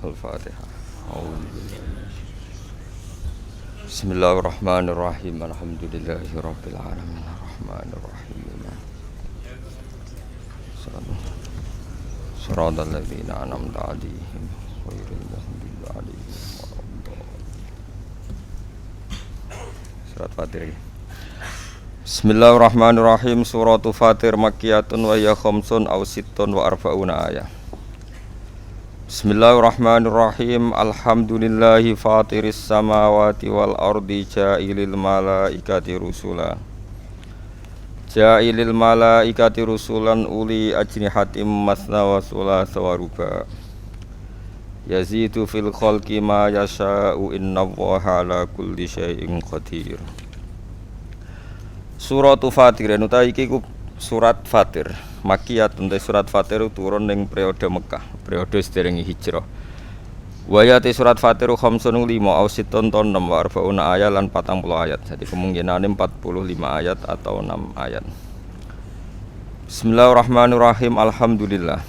Al-Fatihah. Bismillahirrahmanirrahim. Alhamdulillahirabbil alamin. Arrahmanirrahim. Shiratal ladzina an'amta 'alaihim ghairil maghdubi 'alaihim waladdallin. Surat Fatir. Bismillahirrahmanirrahim. Suratul Fatir makkiyatun wa hiya khamsun aw sittun wa arba'una ayah. Bismillahirrahmanirrahim. Alhamdulillahi fatiris samawati wal ardi ja'ilil malaikati rusula. Ja'ilil malaikati rusulan uli ajnihatim masna wa thulatha wa ruba. Yazidu fil khalqi ma yasha'u innallaha ala kulli syai'in qadir. Suratul Fatir utawi iki ku surat Fatir. Makkiyatun te surat Fatir turun ning periode Mekah, periode sederenge hijrah. Wayate surat Fatir khamsun 5 au sittun ton 6 wa arbauna ayat lan 40 ayat. Jadi kemungkinane 45 ayat atau 6 ayat. Bismillahirrahmanirrahim. Alhamdulillah.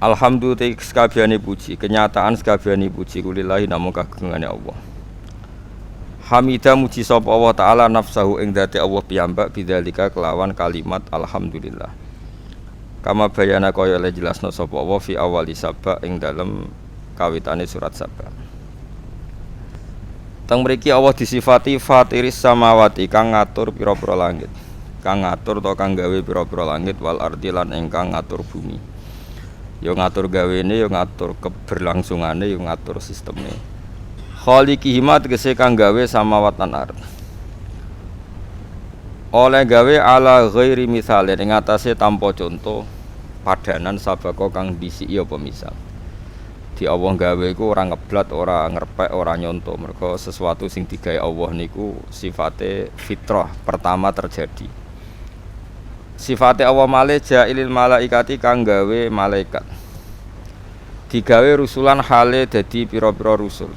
Alhamdulillah sekabehane puji, kenyataan sekabehane puji kulillahi namung kagungane Allah. Hamidah muji sapa Allah taala nafsahu ing dzati Allah piyambak bidzalika kelawan kalimat alhamdulillah. Kama bayana kaya le jelasna sapa Allah fi awali Saba ing dalem kawitane surat Saba. Teng mriki Allah disifati fatiris samawati kang ngatur pira-pira langit. Kang ngatur to kang gawe pira-pira langit wal ardi lan ingkang ngatur bumi. Ya ngatur gawene, ya ngatur keberlangsungane, ya ngatur sisteme. Khaliqihima tegese kang gawe samawat lan ardh. Oleh gawe ala ghairi misale ing atase tanpa conto padanan sabako kang disiki apa misal. Di Allah gawe iku ora ngeblat, ora ngerpek, ora nyonto. Mergo sesuatu sing digawe Allah niku sifate fitrah pertama terjadi. Sifate Allah malih ja'ilil malaikati kang gawe malaikat. Digawe rusulan hale dadi pira-pira rusul.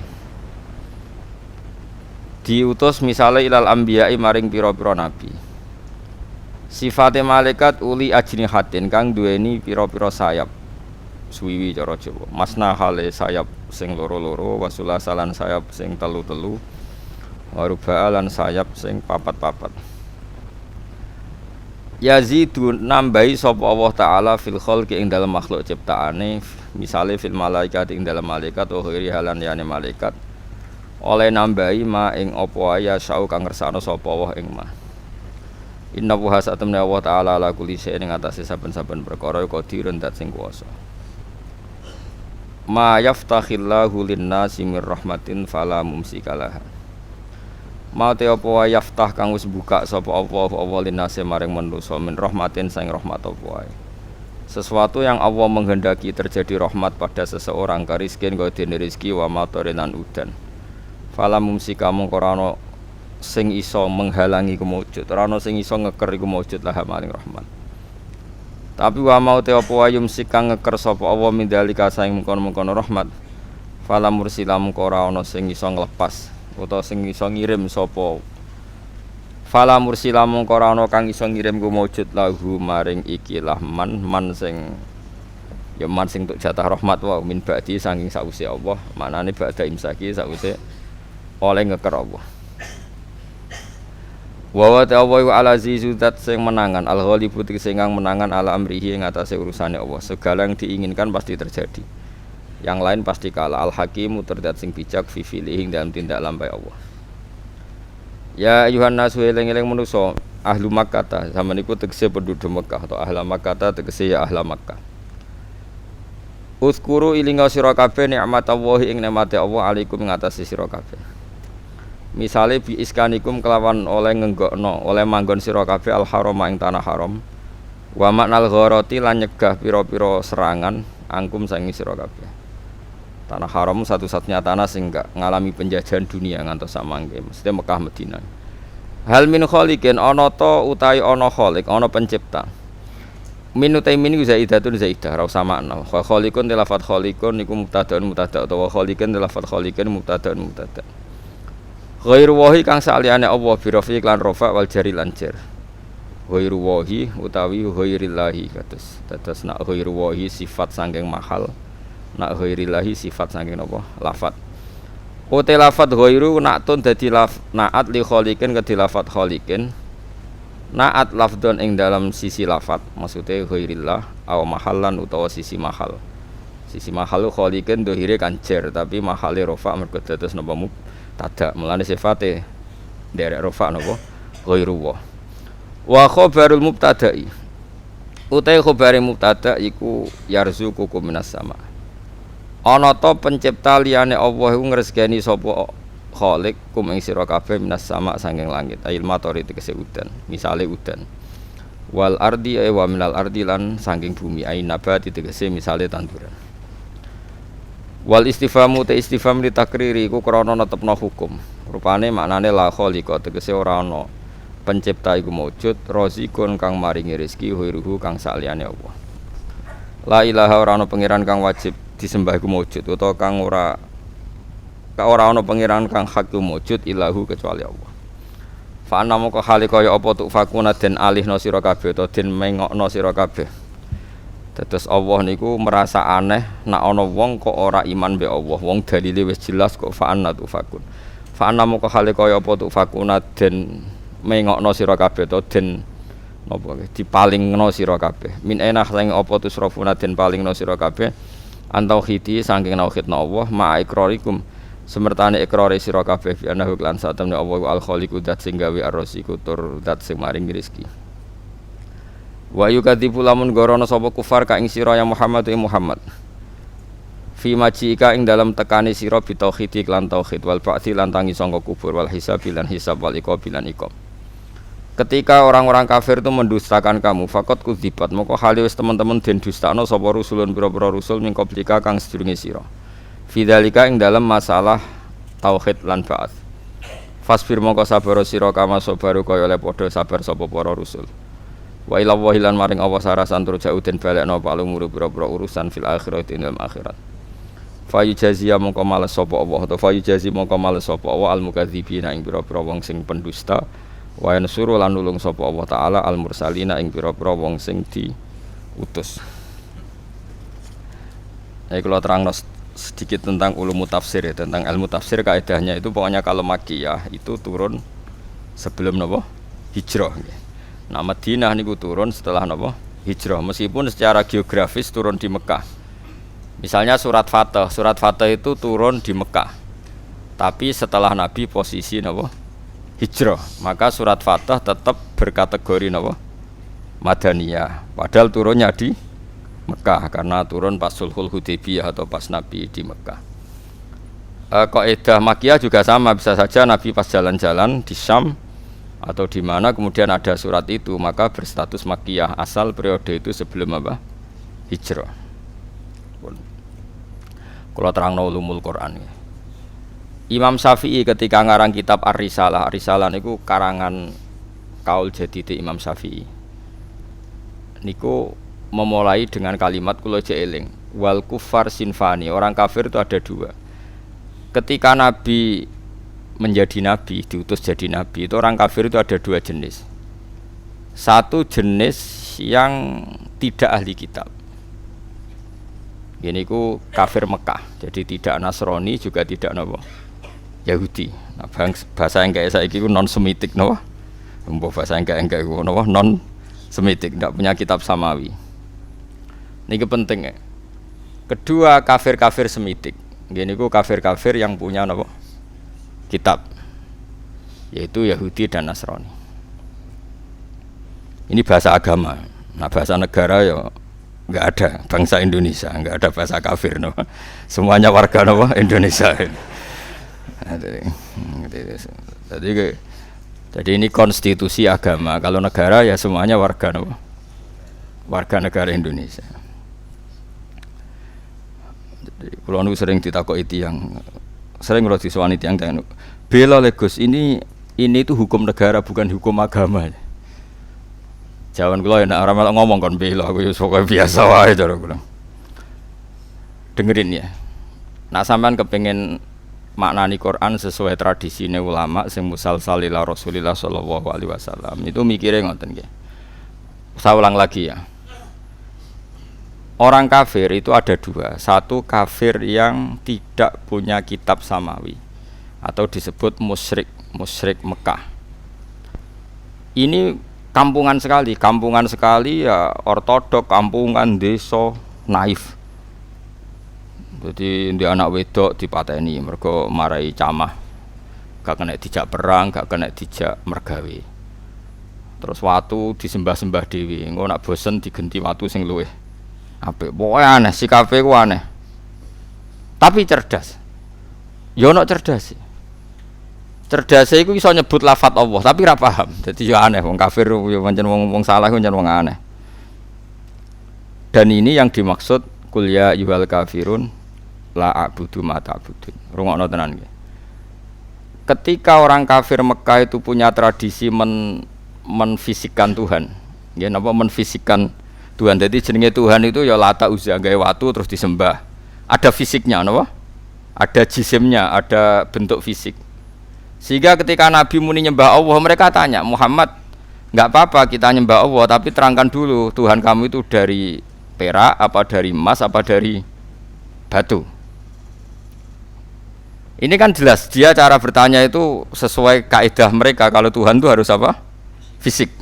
Diutus misalnya ilal anbiya'i maring pira-pira nabi. Sifate malaikat uli ajnihatin kang duweni pira-pira sayap. Suwiwi cara Jawa. Masna hale sayap sing loro-loro, wasulasalan sayap sing telu-telu, waruba'alan sayap sing papat-papat. Yazidu nambahi sapa Allah taala fil khalqi ing dalem makhluk ciptaane, misale fil malaikat ing dalem malaikat wa ghairi halan yani malaikat. Oleh nambahi ma ing apa ya sau kang ngersakno sapa Allah ing ma. Inna wa hasatamna Allah taala ala kulli syai'in ing atase saben-saben perkara qadirun dat sing kuwasa. Ma yaftakhillahu lin-nasi mir rahmatin fala mumsikalah. Ma te apa wae yaftah kang wis buka sapa Allah lin-nasi maring manusa min rahmatin sang rahmat apa wae. Sesuatu yang Allah menghendaki terjadi rahmat pada seseorang kariskin kaya dene rezeki wa matarinan udan. Fala mumsika mongko ora ana sing iso menghalangi kemujud, ora ana sing iso ngeker iku mujud lah maring rahmat. Tapi wa mau te apa wae yumsik kang ngeker sapa Allah mindalika saing mengkono-mengkono rahmat. Fala mursila mongko ora ana sing iso nglepas utawa sing iso ngirim sapa. Fala mursila mongko ora ana kang iso ngirim ku mujud lahu maring ikilah man sing ya man sing tuk jatah rahmat wa min ba'di saking sause Allah, manane ba'da imsaki sause oleh ngeker Allah. Wa ta'awwa ala zizudat sing menangan al-ghalibu sing menangan ala amrihi ing atase urusane Allah. Segala yang diinginkan pasti terjadi. Yang lain pasti kalah. Al-hakimu terdat sing bijak fi fi'lihi dalam tindak lampai Allah. Ya ayuhan nasu eling-eling manusa ahlu Makkah zaman iku tegese penduduk Mekah atau ahla Makkah tegese ya ahla Makkah. Uzkuru ilinga sira kabeh nikmatallahi ing nikmate Allah alaikum ing atase sira kabeh. Misale bi iskanikum kelawan oleh ngenggokno, oleh manggon sira kabeh al-haram ing tanah haram. Wa maknal gharati lan nyegah pira-pira serangan angkum saking sira kabeh. Tanah haram satu-satunya tanah sing enggak ngalami penjajahan dunia ngantos samangke, mesti Mekah Madinah. Hal min khaliqin ana ta utahe ana khaliq, ana pencipta. Min utai min iku zaidatun zaidah ra usah makna. Khaliqun lafadz khaliqun niku mubtada'un mubtada' utawa khaliqin lafadz khaliqin mubtada'un mubtada'. Ghairu wahi kang saliyane Allah bi rafi lan rafa wal jari lan jar. Ghairu wahi utawi ghairillahi kados. Dados nak ghairu wahi sifat saking mahal Nak ghairillahi sifat saking napa lafat. Uti lafat ghairu naatun dadi naat li khaliqin kedhi lafat khaliqin. Naat lafdon ing dalam sisi lafat maksudnya ghairillah aw mahallan utawa sisi mahal. Sisi mahal khaliqin dohire kan jar tapi mahale rafa mergo dados napa mubtada. Mulane sifate derek rafa napa ghairu wa khabarul mubtada'i. Utai khabare mubtada iku yarzuqukum minas sama. Ana ta pencipta liyane Allah iku ngresgeni sapa khaliq kum ing sira kabeh minas sama saking langit ail matori tegese udan misale udan wal ardi wa minal ardi lan saking bumi ain nabati tegese misale tanduran wal istifamu te istifham li takriri iku krana netepno hukum rupane maknane la khaliqa tegese ora ana pencipta iku maujud razikun kang maringi rezeki huiruhu kang saliyane Allah la ilaha ora ana pangeran kang wajib disembah iku maujud utawa kang ora ana pangeran kang hak wujud ilahu kecuali Allah. Fa ana moko hale kaya apa tuk fakuna den alihna sira kabeh utawa den mengokno sira kabeh. Dados Allah niku merasa aneh nek ana wong kok ora iman mbek Allah. Wong dalile wis jelas kok fa anna tu fakun. Fa ana moko hale kaya apa tuk fakuna den mengokno sira kabeh utawa den napa dipalingno sira kabeh. Min enah sing apa tu srafuna den palingno sira kabeh antau khiti saking nauhidna Allah ma ikrarikum semertane ikrare sira kabeh bi anahu lan satamne Allah al khaliqu dat sing gawe ar-raziqu tur dat sing maring rezeki. Wa yukadzibu lamun gorono sapa kufar ka ing sira ya Muhammad Muhammad. Fi majika ing dalam tekane sira bi tauhid lan tauhid wal ba'ti lan tangi sangka kubur wal hisab lan hisab wal iqab lan iqab. Ketika orang-orang kafir itu mendustakan kamu, fakot kudzibat moko hale wis teman-teman den dustakno sapa rusulun pira-pira rusul ming qablika kang sedurunge sira. Fidzalika ing dalam masalah tauhid lan ba'ats. Fasbir mongko sabar sira kama sabaru kaya oleh padha sabar sapa para rusul. Wa ila wahi lan maring Allah sarasan tur jauden balekno palumur pira-pira urusan fil akhirati ing dalam akhirat. Fayu jazia mongko males sapa Allah atau fayu jazi mongko males sapa Allah al mukadzibina ing pira-pira wong sing pendusta. Wa yansuru lan nulung sapa Allah taala al mursalina ing pira-pira wong sing diutus. Kula terangno sedikit tentang ulum tafsir ya, tentang ilmu tafsir kaidahnya itu pokoknya kalau Makkiyah itu turun sebelum napa hijrah. Nah Madinah niku turun setelah napa hijrah meskipun secara geografis turun di Mekah. Misalnya surat Fatah itu turun di Mekah. Tapi setelah Nabi posisi napa hijrah, maka surat Fatah tetap berkategori napa Madaniyah. Padahal turunnya di Mekah karena turun pas Sulhul Hudaybiyah atau pas Nabi di Mekah. Kaidah Makkiyah juga sama, bisa saja Nabi pas jalan-jalan di Syam atau di mana kemudian ada surat itu maka berstatus Makkiyah asal periode itu sebelum apa? Hijrah. Kalau terangno ulumul Quran. Imam Syafi'i ketika ngarang kitab Ar-Risalah, Ar-Risalah niku karangan kaul jadid Imam Syafi'i. Niku memulai dengan kalimat kula jeeling wal kufar sinfani, orang kafir itu ada dua. Ketika Nabi menjadi nabi, diutus jadi nabi, itu orang kafir itu ada dua jenis. Satu jenis yang tidak ahli kitab. Ini ku kafir Mekah, jadi tidak Nasrani juga tidak napa Yahudi. Nah, bahasa yang kayak saiki ku non semitik napa? Bahasa yang kayak ku napa non semitik, tidak punya kitab samawi. Ini penting ya. Kedua kafir-kafir semitik. Gini ku kafir-kafir yang punya napa? Kitab. Yaitu Yahudi dan Nasrani. Ini bahasa agama. Nah, bahasa negara ya enggak ada. Bangsa Indonesia enggak ada bahasa kafir no. Semuanya warga napa? Indonesia. Jadi ini konstitusi agama. Kalau negara ya semuanya warga napa? Warga negara Indonesia. Kalau nu sering ditakoki tiyang, sering kalau disowani tiyang bela Legos ini itu hukum negara bukan hukum agama. Jawaban kula nek ora melok ngomong kon bela aku ya pokoke biasa wae cara kula. Dengerin ya. Nak sampean kepengin maknani Quran sesuai tradisine ulama sing musalsal ila Rasulillah sallallahu alaihi wasallam itu mikire ngoten nggih. Saya ulang lagi ya. orang kafir itu ada dua. Satu kafir yang tidak punya kitab samawi atau disebut musyrik, musyrik Mekah. Ini kampungan sekali ya, ortodok, kampungan, desa, naif. Jadi di anak wedok dipateni mergo marai camah. Gak kena dijak perang, gak kena dijak mergawe. Terus watu disembah-sembah dewi. Engko nak bosen digenti watu sing luwih apik. Pokoke aneh, sikape ku aneh. Tapi cerdas. Yo ono cerdas. Cerdas iku iso nyebut lafat Allah, tapi ora paham. Dadi yo aneh wong kafir yo pancen wong salah pancen wong aneh. Dan ini yang dimaksud qul ya ayyuhal kafirun la a'budu ma ta'budun. Rungokno tenan nggih. Ketika orang kafir Mekah itu punya tradisi menfisikkan Tuhan. Nggih napa menfisikkan Tuhan. Jadi jenenge Tuhan itu ya Lata Uzza gawe watu terus disembah. Ada fisiknya napa? Ada jisimnya, ada bentuk fisik. Sehingga ketika Nabi muni nyembah Allah, mereka tanya, "Muhammad, enggak apa-apa kita nyembah Allah, tapi terangkan dulu Tuhan kamu itu dari perak apa dari emas apa dari batu?" Ini kan jelas dia cara bertanya itu sesuai kaidah mereka kalau Tuhan itu harus apa? Fisik.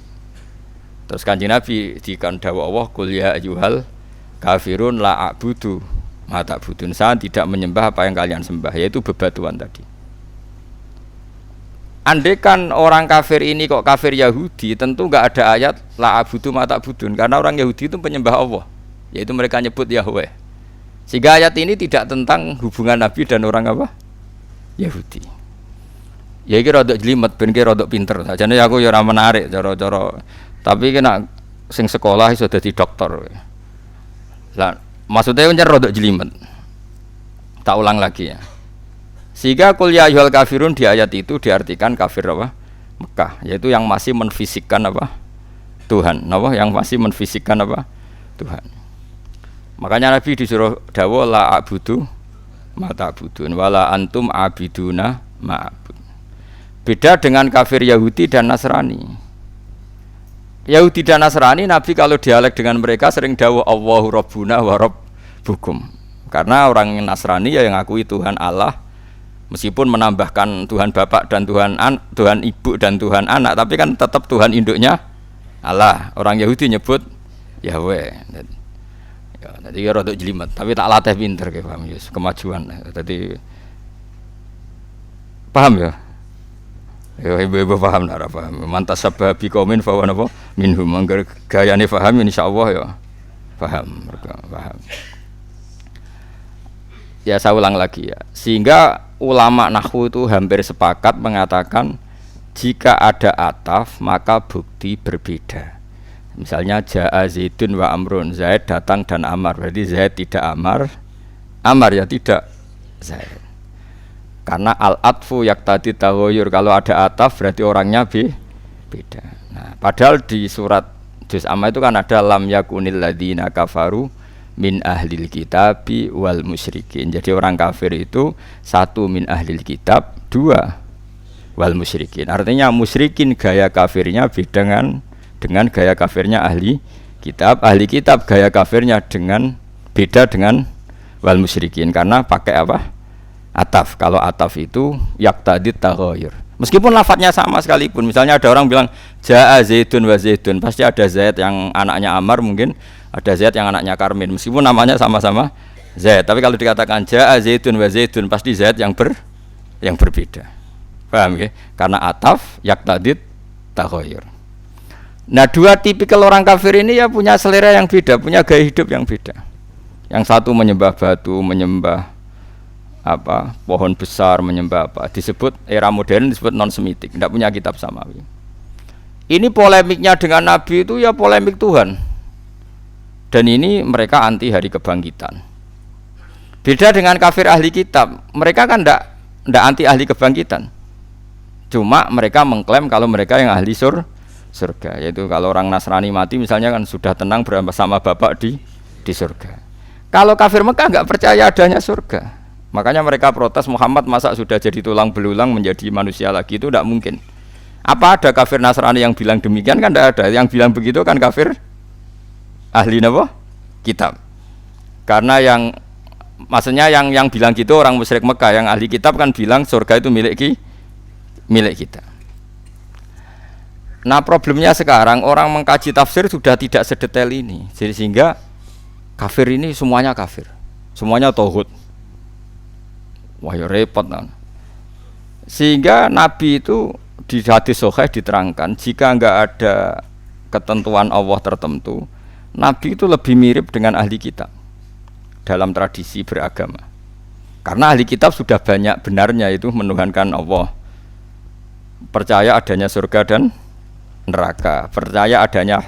Terus Kanjeng Nabi dikandhawa Allah qul ya ayyuhal kafirun la a'budu ma ta'budun. Saya tidak menyembah apa yang kalian sembah, yaitu bebatuan tadi. Andaikan orang kafir ini kok kafir Yahudi, tentu enggak ada ayat la a'budu ma ta'budun karena orang Yahudi itu penyembah Allah, yaitu mereka nyebut Yahweh. Sehingga ayat ini tidak tentang hubungan Nabi dan orang apa? Yahudi. Ya iki rada jelimet ben ki rada pinter. Sajane aku ya ora menarik cara-cara. Tapi kena sing sekolah iso dadi dokter. Lah, maksudnya pancen rada jelimet. Tak ulang lagi ya. Sehingga qul ya ayyuhal kafirun di ayat itu diartikan kafir apa? Mekah, yaitu yang masih menfisikkan apa? Tuhan. Napa? Yang masih menfisikkan apa? Tuhan. Makanya Nabi disuruh dawuh la a'budu ma ta'budun wala antum abiduna ma'bud. Beda dengan kafir Yahudi dan Nasrani. Yahudi dan Nasrani Nabi kalau dialek dengan mereka sering dawuh Allahu Rabbuna wa Rabbukum. Karena orang Nasrani ya yang ngakui Tuhan Allah, meskipun menambahkan Tuhan Bapak dan Tuhan Ibu dan Tuhan Anak, tapi kan tetap Tuhan induknya Allah. Orang Yahudi nyebut Yahweh. Ya, tadi ya rodok jelimet, tapi tak latih pinter kayak paham ya, kemajuan. Tadi paham ya? Ya ibu-ibu paham nara paham. Mantas sababi kaumin fawan apa? Minhum anggar gayane paham insyaallah ya. Paham, mereka paham. Ya saya ulang lagi ya. Sehingga ulama nahwu itu hampir sepakat mengatakan jika ada ataf maka bukti berbeda. Misalnya Ja'a Zaidun wa Amrun, Zaid datang dan Amar, berarti Zaid tidak Amar, Amar ya tidak Zaid. Karena al-atfu yaktadi taghayyur, kalau ada ataf berarti orangnya beda. Nah, padahal di surat Juz Amma itu kan ada lam yakunil ladzina kafaru min ahlil kitabi wal musyrikin. Jadi orang kafir itu satu min ahlil kitab, dua wal musyrikin. Artinya musyrikin gaya kafirnya beda dengan gaya kafirnya ahli kitab gaya kafirnya beda dengan wal musyrikin karena pakai apa? Ataf. Kalau ataf itu yaktadi taghayyur. Meskipun lafadznya sama sekalipun, misalnya ada orang bilang Ja'a Zaidun wa Zaidun, pasti ada Zaid yang anaknya Amar, mungkin ada Zaid yang anaknya Karmin, meskipun namanya sama-sama Zaid. Tapi kalau dikatakan Ja'a Zaidun wa Zaidun, pasti Zaid yang berbeda. Paham ya? Karena ataf yaktadi taghayyur. Nah, dua tipikal orang kafir ini ya punya selera yang beda, punya gaya hidup yang beda. Yang satu menyembah batu, menyembah apa pohon besar, menyembah apa, disebut era modern disebut non semitik, tidak punya kitab samawi. Ini polemiknya dengan Nabi itu ya polemik Tuhan. Dan ini mereka anti hari kebangkitan. Beda dengan kafir ahli kitab, mereka kan tidak anti ahli kebangkitan. Cuma mereka mengklaim kalau mereka yang ahli surga, yaitu kalau orang Nasrani mati misalnya kan sudah tenang bersama Bapak di surga. Kalau kafir Mekah enggak percaya adanya surga. Makanya mereka protes, Muhammad masa sudah jadi tulang belulang menjadi manusia lagi, itu tidak mungkin. Apa ada kafir Nasrani yang bilang demikian? Kan tidak ada. Yang bilang begitu kan kafir ahli apa? Kitab. Karena maksudnya yang bilang gitu orang musyrik Mekah, yang ahli kitab kan bilang surga itu milik kita. Nah problemnya sekarang orang mengkaji tafsir sudah tidak sedetail ini, jadi sehingga kafir ini semuanya kafir, semuanya tauhid. Wah ya repot kan. Sehingga Nabi itu di hadis sahih diterangkan jika enggak ada ketentuan Allah tertentu, Nabi itu lebih mirip dengan ahli kitab dalam tradisi beragama. Karena ahli kitab sudah banyak benarnya itu menuhankan Allah, percaya adanya surga dan neraka, percaya adanya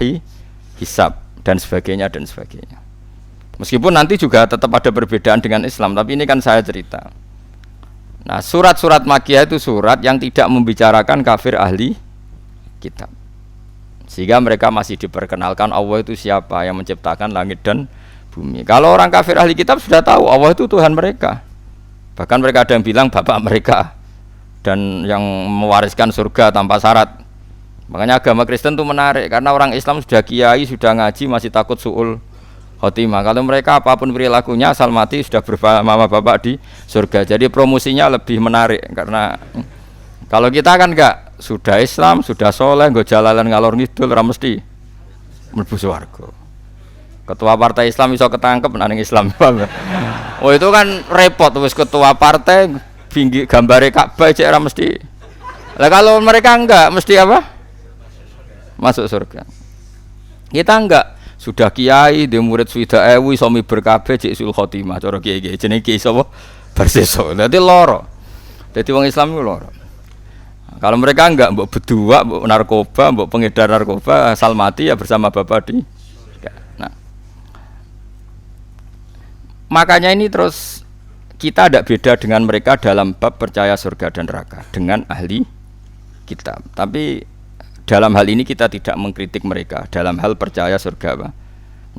hisab dan sebagainya dan sebagainya. Meskipun nanti juga tetap ada perbedaan dengan Islam, tapi ini kan saya cerita. Nah, surat-surat Makkiyah itu surat yang tidak membicarakan kafir ahli kitab. Sehingga mereka masih diperkenalkan Allah itu siapa yang menciptakan langit dan bumi. Kalau orang kafir ahli kitab sudah tahu Allah itu Tuhan mereka. Bahkan mereka ada yang bilang bapak mereka dan yang mewariskan surga tanpa syarat. Makanya agama Kristen itu menarik karena orang Islam sudah kiai, sudah ngaji masih takut su'ul khotimah. Kalau mereka apapun perilakunya asal mati sudah bersama bapak di surga. Jadi promosinya lebih menarik karena kalau kita kan enggak, sudah Islam, sudah soleh, nggo jalalan ngalor ngidul ora mesti mlebu swarga. Ketua partai Islam iso ketangkep nang Islam. Oh itu kan repot wis ketua partai pinggir gambare Ka'bah cek ora mesti. Lah kalau mereka enggak mesti apa? Masuk surga. Kita enggak, sudah kiai dia murid swida ewu iso miber kabeh cek sul khotimah cara kiai-kiai jenenge kiai sapa Barseso. Dadi loro. Dadi wong Islam iku loro. Kalau mereka enggak mbok bedua, mbok narkoba, mbok pengedar narkoba asal mati ya bersama bapak di. Nah. Makanya ini terus kita tidak beda dengan mereka dalam bab percaya surga dan neraka dengan ahli kitab. Tapi dalam hal ini kita tidak mengkritik mereka dalam hal percaya surga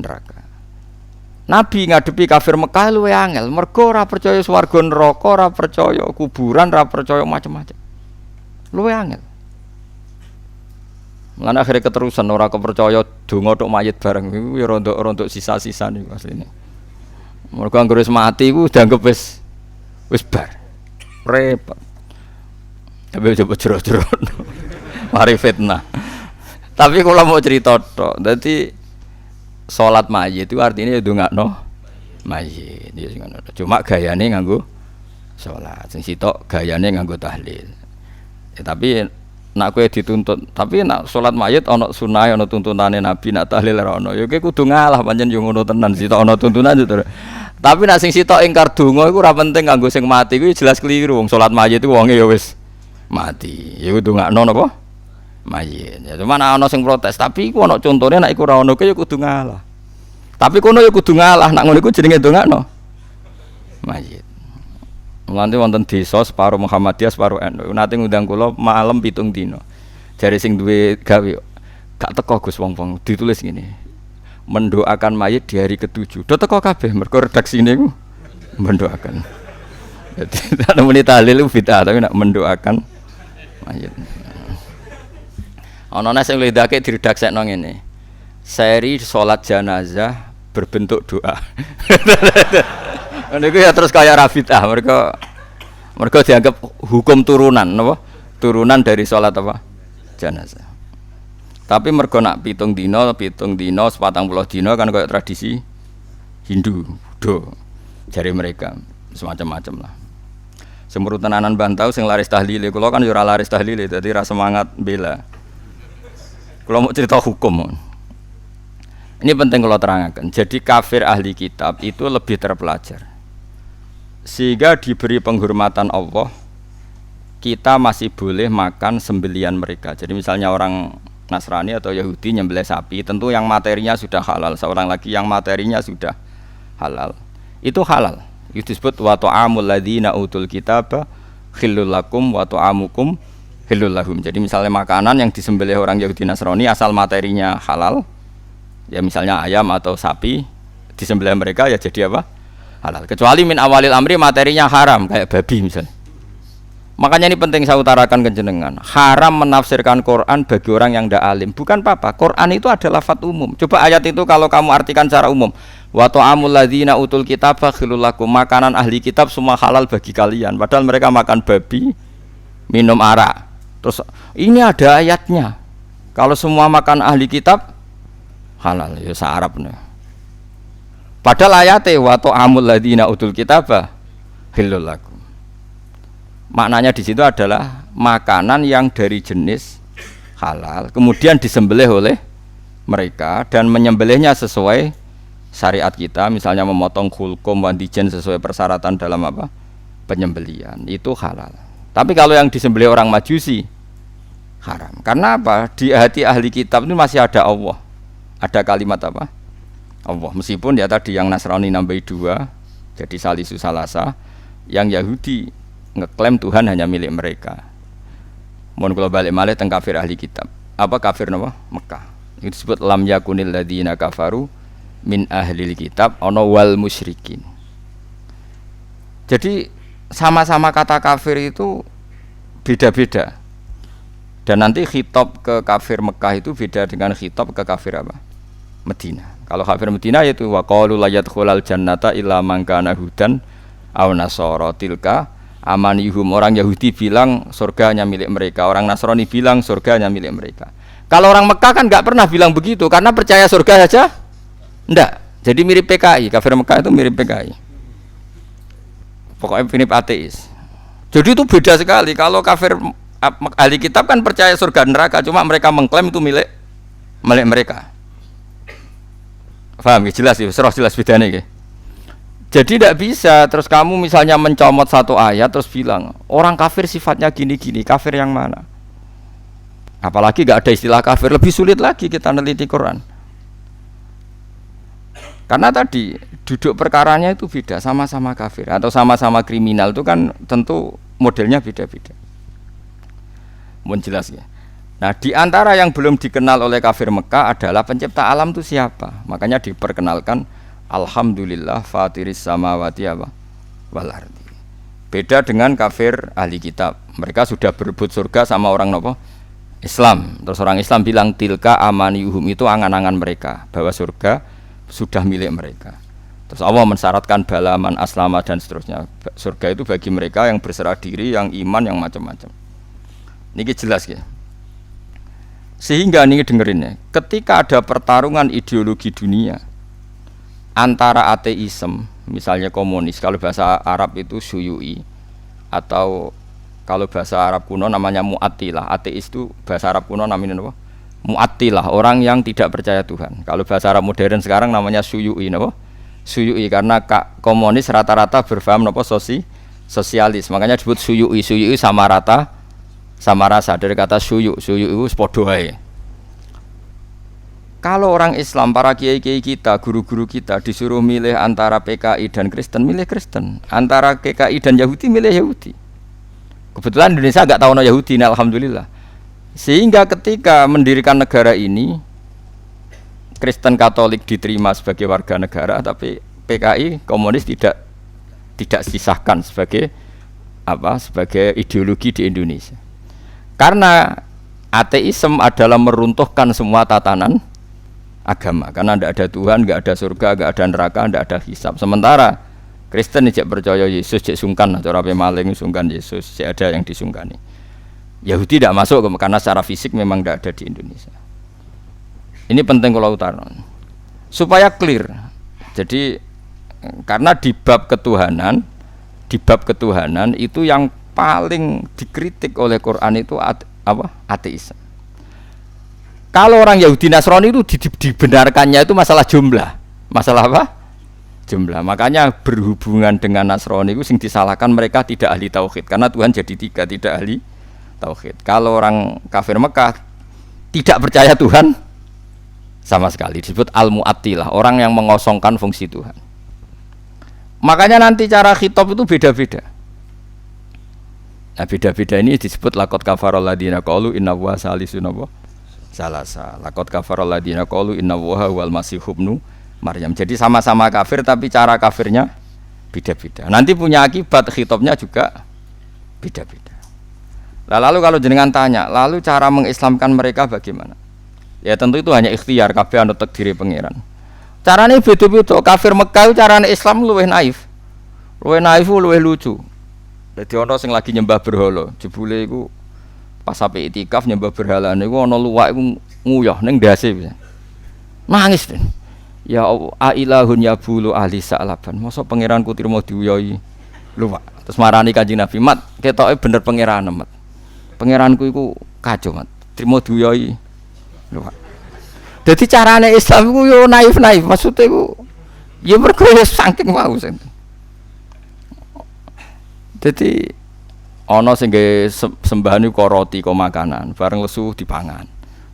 neraka. Nabi ngadepi kafir Mekah luwih angel, mergo ora percaya swarga neraka, ora percaya kuburan, ora percaya macam-macam. Luwih angel. Lan akhire keterusan ora kepercaya donga tok mayit bareng iku ya rontok-rontok sisa-sisa niku asline. Mergo anggere wis mati iku dianggep wis bar. Repot. Tapi coba jero-jero. Mari fitnah. Tapi kalau mau cerita tok, dadi salat mayit itu artinya ndongakno mayit. Ya ngono. Cuma gayane nganggo salat. Sing sitok gayane nganggo tahlil. Ya, tapi nak kowe dituntut, tapi nak salat mayit ana sunah, ana tuntunane Nabi, nak tahlil ora ana. Ya kowe kudu ngalah pancen yo ngono tenan sitok ana tuntunan itu. Tapi nak sing sitok ingkar donga iku ora penting kanggo sing mati iku jelas keliru. Wong salat mayit iku wonge ya wis mati. Ya kudu ngakno napa? Mayit. Ya cuman ana sing protes, tapi iku ana contone nek iku ora ono ya kudu ngalah. Tapi kono ya kudu ngalah, nak ngono iku jenenge ndongakno mayit. Mulane wonten desa separo Muhammadiyah separo NU. Nate ngundang kula malam 7 dina. Jare sing duwe gawe gak teko Gus wong-wong ditulis ngene. Mendoakan mayit di hari ke-7. Do teko kabeh mergo redaksine ku mendoakan. Dadi ana muni tahlil bid'ah tapi nak mendoakan mayit. Ana nek sing lidake diredaksekno ngene. Seri salat jenazah berbentuk doa. Niku ya terus kaya Rafidah, mereka dianggap hukum turunan, apa? Turunan dari sholat apa? Jenazah. Tapi mereka nak 7 dina, 40 dina kan kaya tradisi Hindu, Buddha. Jari mereka semacam-macam lah. Semurut tenanan bantau sing laris tahlile, kula kan yo ora laris tahlile, dadi ra semangat bela. Kula mau cerita hukum. Ini penting kalau terangkan. Jadi kafir ahli kitab itu lebih terpelajar. Sehingga diberi penghormatan Allah, kita masih boleh makan sembelian mereka. Jadi misalnya orang Nasrani atau Yahudi nyembelih sapi, tentu yang materinya sudah halal. Seorang lagi yang materinya sudah halal, itu halal. Itu disebut wa ta'amul ladzina utul kitaba khillul lakum wa ta'amukum khillul lahum. Jadi misalnya makanan yang disembelih orang Yahudi Nasrani asal materinya halal, ya misalnya ayam atau sapi disembelih mereka ya jadi apa? Halal. Kecuali min awalil amri materinya haram kayak babi misalnya. Makanya ini penting saya utarakan ke jenengan. Haram menafsirkan Quran bagi orang yang tidak alim. Bukan apa-apa. Quran itu adalah lafadz umum. Coba ayat itu kalau kamu artikan secara umum. Wa ta'amul ladzina utul kitaba khilul lakum. Makanan ahli kitab semua halal bagi kalian. Padahal mereka makan babi, minum arak. Terus ini ada ayatnya. Kalau semua makan ahli kitab halal, ya se-Arab nih. Padahal ayatnya wa ta'amul ladzina utul kitaba khilul lakum. Maknanya di situ adalah makanan yang dari jenis halal, kemudian disembelih oleh mereka dan menyembelihnya sesuai syariat kita, misalnya memotong khulqum wandijen sesuai persyaratan dalam apa? Penyembelihan, itu halal. Tapi kalau yang disembelih orang Majusi haram. Karena apa? Di hati ahli kitab itu masih ada Allah. Ada kalimat apa? Allah. Meskipun ya tadi yang Nasrani nambahi 2 jadi salisu salasa, yang Yahudi ngeklaim Tuhan hanya milik mereka. Mohon kula balik malih teng kafir ahli kitab. Apa kafir napa? Mekah. Itu disebut lam yakunil ladzina kafaru min ahlil kitab ana wal musyrikin. Jadi sama-sama kata kafir itu beda-beda. Dan nanti khitab ke kafir Mekah itu beda dengan khitab ke kafir apa? Madinah. Kalau kafir Madinah yaitu wa qalu la yadkhulal jannata illa man kana hudan aw nasara tilka amanihum. Orang Yahudi bilang surga hanya milik mereka, orang Nasrani bilang surga hanya milik mereka. Kalau orang Mekah kan nggak pernah bilang begitu karena percaya surga saja enggak. Jadi mirip PKI, kafir Mekah itu mirip PKI. Pokoknya mirip ateis. Jadi itu beda sekali. Kalau kafir ahli kitab kan percaya surga neraka, cuma mereka mengklaim itu milik mereka. Paham ya? Jelas ya, jelas bedanya ya. Jadi tidak bisa terus kamu misalnya mencomot satu ayat terus bilang orang kafir sifatnya gini-gini, kafir yang mana? Apalagi gak ada istilah kafir, lebih sulit lagi kita neliti Quran. Karena tadi duduk perkaranya itu beda, sama-sama kafir atau sama-sama kriminal itu kan tentu modelnya beda-beda. Mohon jelas ya. Nah di antara yang belum dikenal oleh kafir Mekah adalah pencipta alam itu siapa? Makanya diperkenalkan Alhamdulillah fatiris samawati wal ardi. Beda dengan kafir ahli kitab. Mereka sudah berebut surga sama orang nopo? Islam. Terus orang Islam bilang tilka amaniyuhum, itu angan-angan mereka bahwa surga sudah milik mereka. Terus Allah mensyaratkan balaman aslama dan seterusnya. Surga itu bagi mereka yang berserah diri, yang iman, yang macam-macam. Ini jelas ya. Sehingga ini dengerin ya, ketika ada pertarungan ideologi dunia antara ateisme, misalnya komunis, kalau bahasa Arab itu syuyu'i, atau kalau bahasa Arab kuno namanya mu'attilah. Ateis itu bahasa Arab kuno namanya apa? Mu'attilah, orang yang tidak percaya Tuhan. Kalau bahasa Arab modern sekarang namanya syuyu'i, apa? Syuyu'i, karena komunis rata-rata berfaham apa? Sosialis, makanya disebut syuyu'i. Syuyu'i sama rata, sama rasa, dari kata syuyu'. Syuyu'i itu podo ae. Kalau orang Islam, para kiai-kiai kita, guru-guru kita disuruh milih antara PKI dan Kristen, milih Kristen. Antara PKI dan Yahudi, milih Yahudi. Kebetulan Indonesia nggak tahu no Yahudi, alhamdulillah. Sehingga ketika mendirikan negara ini, Kristen Katolik diterima sebagai warga negara, tapi PKI komunis tidak disisahkan sebagai apa? Sebagai ideologi di Indonesia. Karena ateisme adalah meruntuhkan semua tatanan agama, karena tidak ada Tuhan, tidak ada surga, tidak ada neraka, tidak ada hisab. Sementara Kristen tidak percaya Yesus, cek sungkan, cara pemaling sungkan Yesus, cek ada yang disungkani. Yahudi tidak masuk karena secara fisik memang tidak ada di Indonesia. Ini penting kalau utarakan supaya clear. Jadi karena di bab ketuhanan itu yang paling dikritik oleh Quran itu ateisme. Kalau orang Yahudi Nasrani itu dibenarkannya itu masalah jumlah. Masalah apa? Jumlah. Makanya berhubungan dengan Nasrani itu sing disalahkan mereka tidak ahli tauhid. Karena Tuhan jadi 3, tidak ahli tauhid. Kalau orang kafir Mekah tidak percaya Tuhan sama sekali, disebut al-mu'attilah, orang yang mengosongkan fungsi Tuhan. Makanya nanti cara khitab itu beda-beda. Nah beda-beda ini disebut laqad kafaral ladzina qalu inna huwa salisun salasa. Laqad kafaral ladzina qalu inna huwa wal masih ibnu Maryam. Jadi sama-sama kafir tapi cara kafirnya beda-beda. Nanti punya akibat khitabnya juga beda-beda. Nah, lalu kalau jenengan tanya, lalu cara mengislamkan mereka bagaimana? Ya tentu itu hanya ikhtiar, kabeh anut takdire pangeran. Carane beda-beda. Kafir Mekah itu carane Islam luwih naif. Luwih naif luwih lucu. Dadi ana sing lagi nyembah berhala, jebule iku pas sampai itikaf nyembah berhala niku ana luwak iku nguyah ning ndase. Nangis den. Ya ailahun ya bulu ahli sa'laban. Mosok pangeranku trimo diuyohi luwak. Terus marani Kanjeng Nabi, "Mat, ketoke bener pangeran, Mat. Pangeranku iku kacau, Mat. Trimo diuyohi luwak." Dadi carane Islam iku yo naif-naif, maksude iku ya mergo saking wau sen. Dadi ana sing nggae sembahan iku roti kok makanan, bareng lesu dipangan.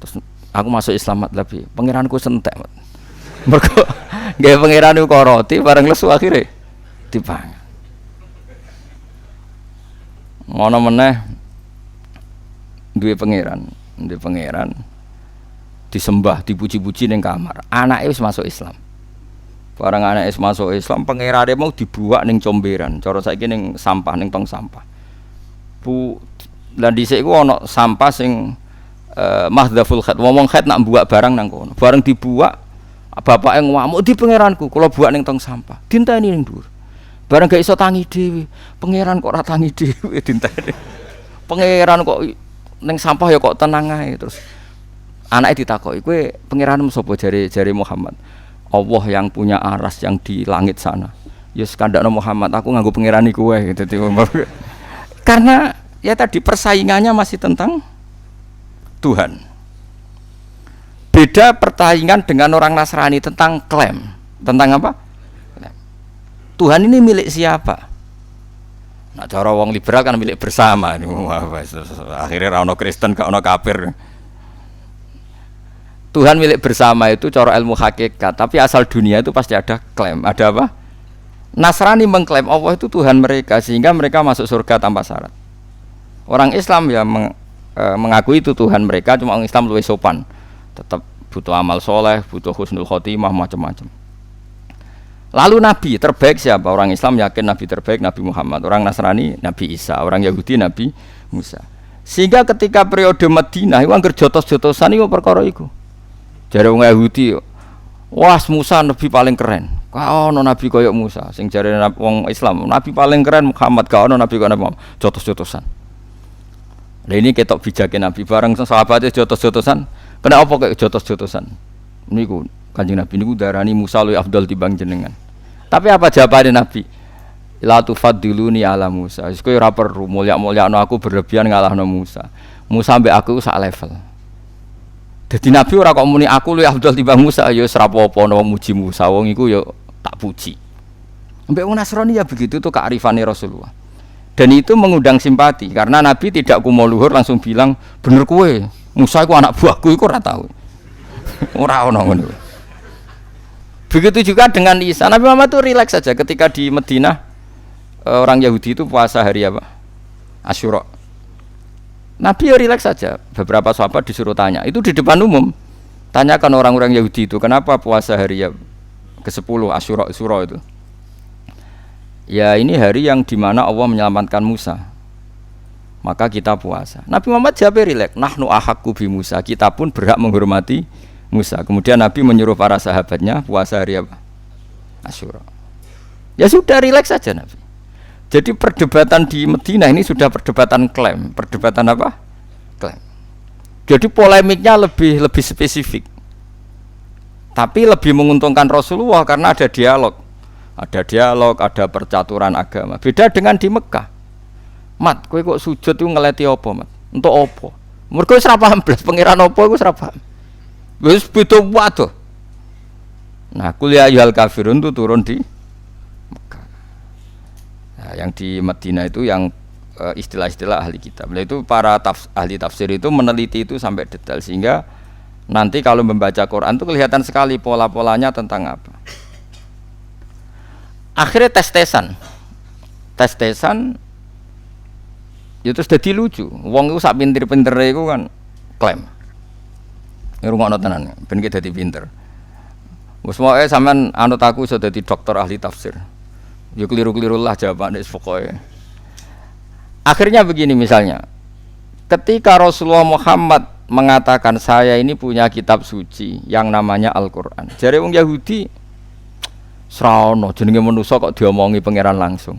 Terus aku masuk Islam mat lebih. Pangeranku sentek. Mergo nggae pangeran iku roti bareng lesu akhire dipangan. Ngono meneh duwe pangeran disembah, dipuji-puji ning kamar. Anake wis masuk Islam. Barang anake wis masuk Islam, pangerane mau dibuak ning comberan. Cara saiki ning sampah, ning tong sampah. Lan dhisik iku ana sampah sing mahdhaful khat. Wong khat nak mbuak barang nang kono. Bareng dibuak, bapake ngamuk di pangeranku, kula buak ning tong sampah. Dinteni ning dhuwur. Bareng gak iso tangi dhewe. Pangeran kok ora tangi dhewe dinteni. Pangeran kok ning sampah ya kok tenang ae. Terus anake ditakoki, "Kowe pangeranmu sapa?" jare Muhammad. Allah yang punya aras yang di langit sana. Ya skandakno Muhammad, aku nganggo pangerani kowe gitu. Karena ya tadi persaingannya masih tentang Tuhan. Beda persaingan dengan orang Nasrani tentang klaim. Tentang apa? Tuhan ini milik siapa? Nah, cara wong liberal kan milik bersama. Akhirnya ra ono Kristen, gak ono kafir. Tuhan milik bersama itu cara ilmu hakikat, tapi asal dunia itu pasti ada klaim. Ada apa? Nasrani mengklaim Allah itu Tuhan mereka sehingga mereka masuk surga tanpa syarat. Orang Islam ya mengakui itu Tuhan mereka, cuma orang Islam lebih sopan. Tetap butuh amal soleh, butuh husnul khotimah, macam-macam. Lalu Nabi terbaik siapa? Orang Islam yakin Nabi terbaik Nabi Muhammad. Orang Nasrani Nabi Isa. Orang Yahudi Nabi Musa. Sehingga ketika periode Madinah itu anggar jotos-jotosan itu perkara itu. Jare wong Yahudi, wah Musa nabi paling keren. Ka ono nabi koyok Musa. Sing jare wong Islam, nabi paling keren Muhammad, ka ono nabi koyo Muhammad. Jotos-jotosan. Lah ini ketok bijake nabi bareng sahabate jotos-jotosan. Kena apa kok jotos-jotosan? Niku Kanjeng Nabi niku darani Musa luwih afdal timbang jenengan. Tapi apa jawabane Nabi? La tufaddiluni ala Musa. Wis kowe ora perlu mulya-mulyakno aku berlebihan ngalahno Musa. Musa mbek aku sak level. Dadi Nabi ora kok muni aku luwih afdal timbang Musa, ya wis ora apa-apa nek muji Musa, wong iku ya tak puji. Mbek wong Nasrani ya begitu tuh kearifane Rasulullah. Dan itu mengundang simpati karena Nabi tidak kumo luhur langsung bilang, "Bener kowe, Musa iku anak buahku iku ora tau." Ora ono ngono. Begitu juga dengan Isa. Nabi Muhammad itu rileks saja ketika di Madinah orang Yahudi itu puasa hari apa? Asyura. Nabi ya rileks saja. Beberapa sahabat disuruh tanya. Itu di depan umum. Tanyakan orang-orang Yahudi itu kenapa puasa hari ya ke-10 Asyura itu. Ya ini hari yang dimana Allah menyelamatkan Musa. Maka kita puasa. Nabi Muhammad jawab rileks. Nahnu ahaqqu bi Musa. Kita pun berhak menghormati Musa. Kemudian Nabi menyuruh para sahabatnya puasa hari apa? Asyura. Ya sudah rileks saja Nabi. Jadi perdebatan di Madinah ini sudah perdebatan klaim. Perdebatan apa? Klaim. Jadi polemiknya lebih spesifik. Tapi lebih menguntungkan Rasulullah karena ada dialog. Ada dialog, ada percaturan agama. Beda dengan di Mekah. Mat, kowe kok sujud itu ngeleti apa, Mat? Untuk apa? Mergo wis ora paham blas pangeran apa iku wis ora paham. Wis beda waduh. Nah, kuliah ayyuhal kafirun itu turun di Mekah. Nah, yang di Madinah itu yang istilah-istilah ahli kitab. Nah, itu para ahli tafsir itu meneliti itu sampai detail sehingga nanti kalau membaca Quran itu kelihatan sekali pola-polanya tentang apa. Akhirnya tes-tesan ya terus jadi lucu. Wong itu sak pinter-pintere iku kan klaim. Ngrungokno tenan, ben iki dadi pinter. Wes moke sampean anut aku iso dadi dokter ahli tafsir. Ya keliru-keliru lah jawabane pokoke. Akhirnya begini misalnya. Ketika Rasulullah Muhammad mengatakan saya ini punya kitab suci yang namanya Al-Qur'an. Jare wong Yahudi sraono jenenge manusa kok diomongi pangeran langsung.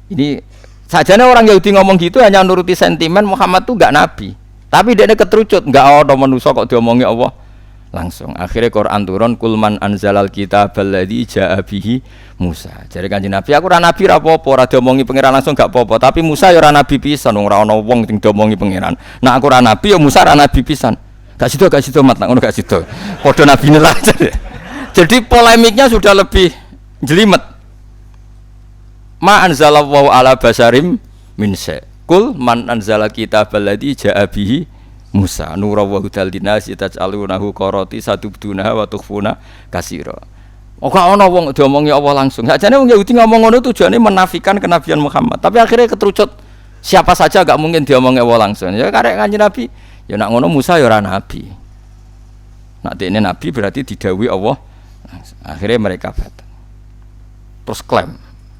Ini sajane orang Yahudi ngomong gitu hanya nuruti sentimen Muhammad tuh enggak nabi. Tapi dia keterucut enggak ada manusa kok diomongi Allah langsung. Akhirnya Quran turun kulman anzalal kitabal ladzi jaa bihi Musa. Jadi Kanjeng Nabi aku ora nabi ra apa-apa, ora diomongi pangeran langsung gak apa-apa, tapi Musa ya ora nabi pisan, ora ana wong sing diomongi pangeran. Nah aku ora nabi ya Musa ora nabi pisan. Gak sido mat ngono gak sido. Padha nabine lah. Jadi polemiknya sudah lebih jelimet. Ma anzalallahu ala basarim min sa. Kul man anzalal kitabal ladzi jaa bihi Musa nura wa hudal linasi taj'alunahu qarati satubdunaha wa tukhfuna katsira. Ora ana wong diomongi Allah langsung. Sakjane wong Yahudi ngomong ngono tujuane menafikan kenabian Muhammad. Tapi akhirnya keterucut siapa saja enggak mungkin diomongi Allah langsung. Ya karek Kanjeng Nabi, ya nak ngono Musa ya ora nabi. Nak dekne nabi berarti didhawuhi Allah langsung. Akhirnya mereka batal. Terus klaim.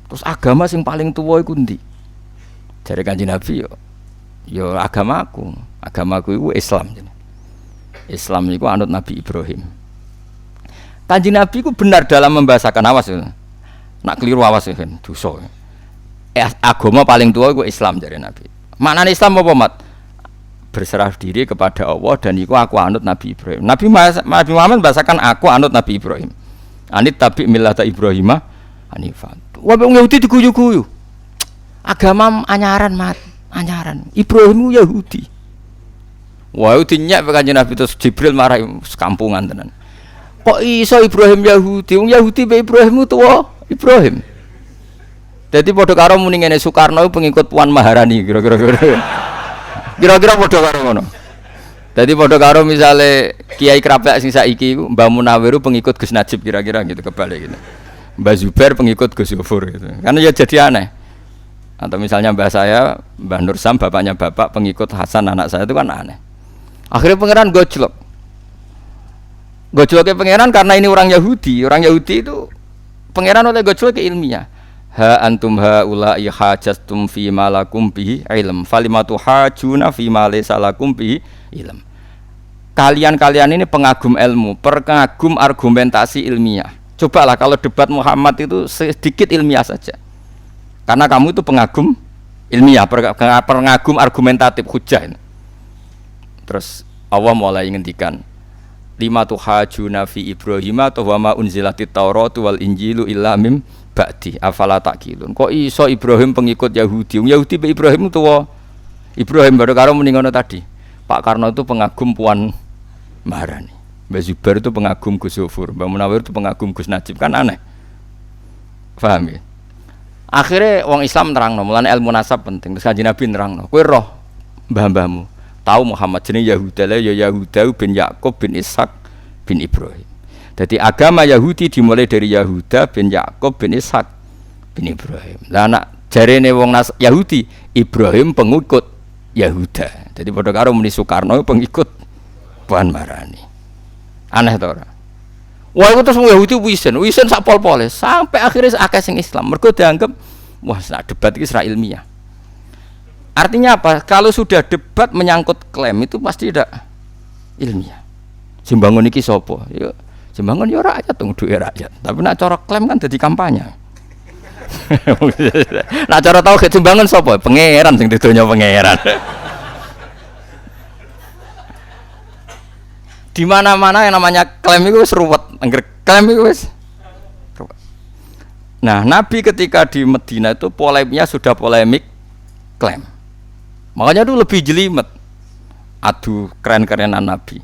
Terus agama sing paling tuwa iku ndi? Jare Kanjeng Nabi yo agamaku itu Islam. Islam itu anut Nabi Ibrahim. Kanjeng Nabi itu benar dalam membahasakan, awas ya. Nak keliru awas ya kan, dosa. Agama paling tua itu Islam dari Nabi. Maknanya Islam apa mat? Berserah diri kepada Allah dan itu aku anut Nabi Ibrahim. Nabi Muhammad membahasakan aku anut Nabi Ibrahim. Anit tabi millata Ibrahimah hanifan. Wah wong Yahudi diguyu-guyu. Agama anyaran mat, anyaran. Ibrahim Yahudi. Wah itu dinyak Kanjeng Nabi terus Jibril marah sekampungan tenan. Kok iso Ibrahim Yahudi? Wong Yahudi be Ibrahim tuwa Ibrahim. Dadi padha karo muni ngene Soekarno pengikut Puan Maharani kira-kira. Kira-kira padha karo ngono. Dadi padha karo misale Kiai Krapek sing saiki iku Mbah Munawir pengikut Gus Najib kira-kira gitu kebalik gitu. Mbah Zubair pengikut Gus Yofur gitu. Kan ya jadi aneh. Atau misalnya mbah saya, Mbah Nur Sam bapaknya bapak pengikut Hasan anak saya itu kan aneh. Akhirnya pangeran gojlok. Gojloknya pangeran karena ini orang Yahudi. Orang Yahudi itu pangeran oleh gojlok ke ilmiah. Ha antum haula'i hajastum fi ma lakum bihi ilm. Falimatu hajuna fi ma laysa lakum bihi ilm. Kalian-kalian ini pengagum ilmu, pengagum argumentasi ilmiah. Cobalah kalau debat Muhammad itu sedikit ilmiah saja. Karena kamu itu pengagum ilmiah, pengagum argumentatif hujjah. Terus Allah mulai ngendikan lima tuhajuna fi Ibrahim atau wa ma unzilatit Tauratu wal Injilu illa mim ba'di afala taqilun. Kok iso Ibrahim pengikut Yahudi? Yahudi be Ibrahim tuwa. Ibrahim baru karo muni ngono tadi. Pak Karno itu pengagum Puan Maharani. Mbak Zubair itu pengagum Gus Yofur, Mbak Munawir itu pengagum Gus Najib, kan aneh. Paham ya? Akhirnya orang Islam nerangno, mulane ilmu nasab penting. Terus Kanjeng Nabi nerangno, kowe roh mbah-mbahmu tahu Muhammad jenenge Yahuda ya Yahuda bin Yakub bin Ishak bin Ibrahim. Jadi agama Yahudi dimulai dari Yahuda bin Yakub bin Ishak bin Ibrahim. Lah anak jarene wong Yahudi Ibrahim pengikut Yahuda. Jadi padha karo muni Soekarno pengikut Puan Maharani. Aneh to ora? Wah itu terus Yahudi wisen sak pol-pole sampai akhirnya akeh sing Islam. Mergo dianggap wah debat iki ora ilmiah. Artinya apa? Kalau sudah debat menyangkut klaim itu pasti tidak ilmiah. Simbangun iki sapa? Ya simbangun ya rakyat tong duwe rakyat. Tapi nek cara klaim kan dadi kampanye. Nek cara tauhid simbangun sapa? Pangeran sing didonya pangeran. Di mana-mana yang namanya klaim itu wis ruwet, angger klaim itu wis ruwet. Nah, Nabi ketika di Madinah itu polemiknya sudah polemik klaim. Makanya itu lebih jelimet. Adu keren-kerenan Nabi.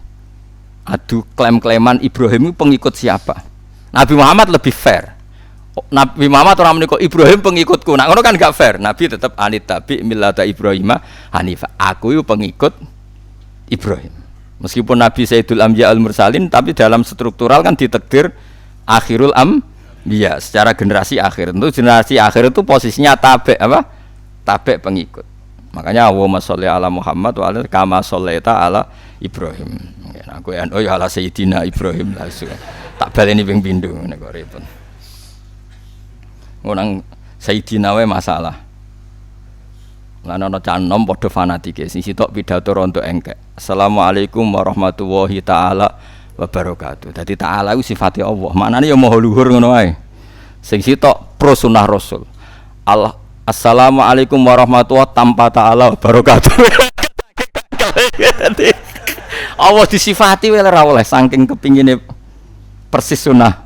Adu klaim-klaiman Ibrahim itu pengikut siapa? Nabi Muhammad lebih fair. Nabi Muhammad orang menikah Ibrahim pengikutku. Nah, ngono kan gak fair. Nabi tetap anit tabi millata Ibrahimah hanifah. Aku itu pengikut Ibrahim. Meskipun Nabi Sayyidul Anbiya al-Mursalin, tapi dalam struktural kan ditakdir akhirul anbiya, secara generasi akhir. Untuk generasi akhir itu posisinya tabe apa? Tabe pengikut. Makanya Allahumma sholli ala Muhammad wa ala kama shollaita ala Ibrahim. Aku ya ala Sayyidina Ibrahim langsung. Tak baleni ping pindho nek kok repot. Nang Sayyidina wae masalah. Lan ana canom padha fanatike sing sitok pidato rontok engkek. Assalamualaikum warahmatullahi taala wabarakatuh. Dadi taala iku sifate Allah. Maknane ya maha luhur ngono wae. Sing sitok pro sunah Rasul. Assalamualaikum warahmatullahi tanpa taala wabarakatuh. Allah disifati wae ora oleh saking kepingine persis sunah.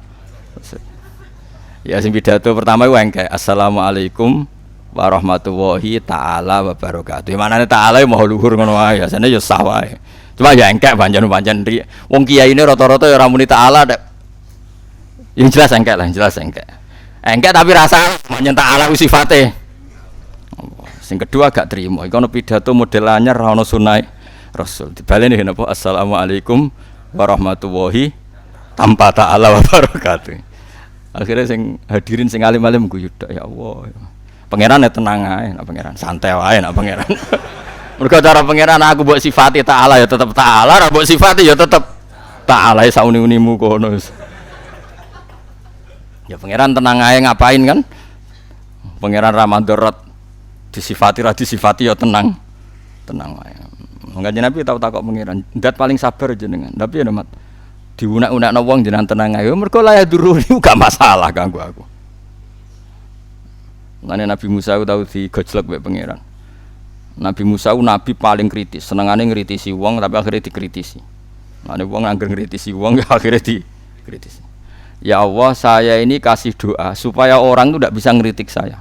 Ya sing pidato pertama iku engkek. Assalamualaikum warahmatullahi taala wabarakatuh. Manane taala maha luhur ngono wae, asane ya sah wae. Cuma ya engkek pancen wong kiai ini rata-rata ya ora muni taala nek. Yang jelas engkek lah, jelas engkek. Engkek tapi rasa pancen taala ku sifate. Sing kedua gak trimo, iku ono pidato model anyar ora ono sunah Rasul. Dibaleni napa assalamualaikum warahmatullahi tanpa taala wabarakatuh. Akhirnya sing hadirin sing alim-alim guyu ya Allah. Pangeran ya tenang ae, nak pangeran santai wae nak pangeran. Mergo cara pangeran aku mbok sifati taala ya tetep taala, ora mbok sifati ya tetep taala ya sauni-unimu kono. Ya pangeran tenang ae ngapain kan? Pangeran Ramadan disifati ra disifati ya tenang. Tenang wae. Kanjeng Nabi tau takok pangeran, ndat paling sabar jenengan. Tapi ya Mat diunak-unakno wong jenengan tenang ae. Mergo la ya durung gak masalah kanggo aku. Mulane Nabi Musa tau digojlok mbek pangeran. Nabi Musa nabi paling kritis, senengane ngritisi wong tapi akhirnya dikritisi. Mulane wong anggere ngritisi wong akhirnya dikritisi. Ya Allah, saya ini kasih doa supaya orang itu tidak bisa ngritik saya.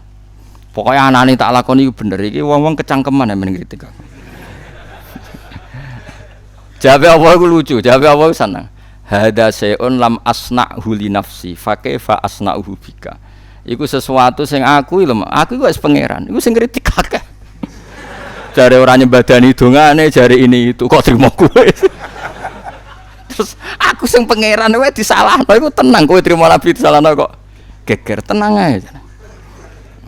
Pokoknya anane tak lakoni bener iki wong-wong kecangkeman men ngritik aku. Jawabe Allah iku lucu, jawabe Allah seneng. Hada sayun lam asna'hu li nafsi fa kaifa asna'uhu bika. Iku sesuatu sing aku wis pangeran. Iku sing kritik akeh. Jare ora nyembadani dongane, jare ini itu kok trimo kowe. Terus aku sing pangeran wae disalahno iku tenang kowe trimo nabi disalahno kok geger tenang ae.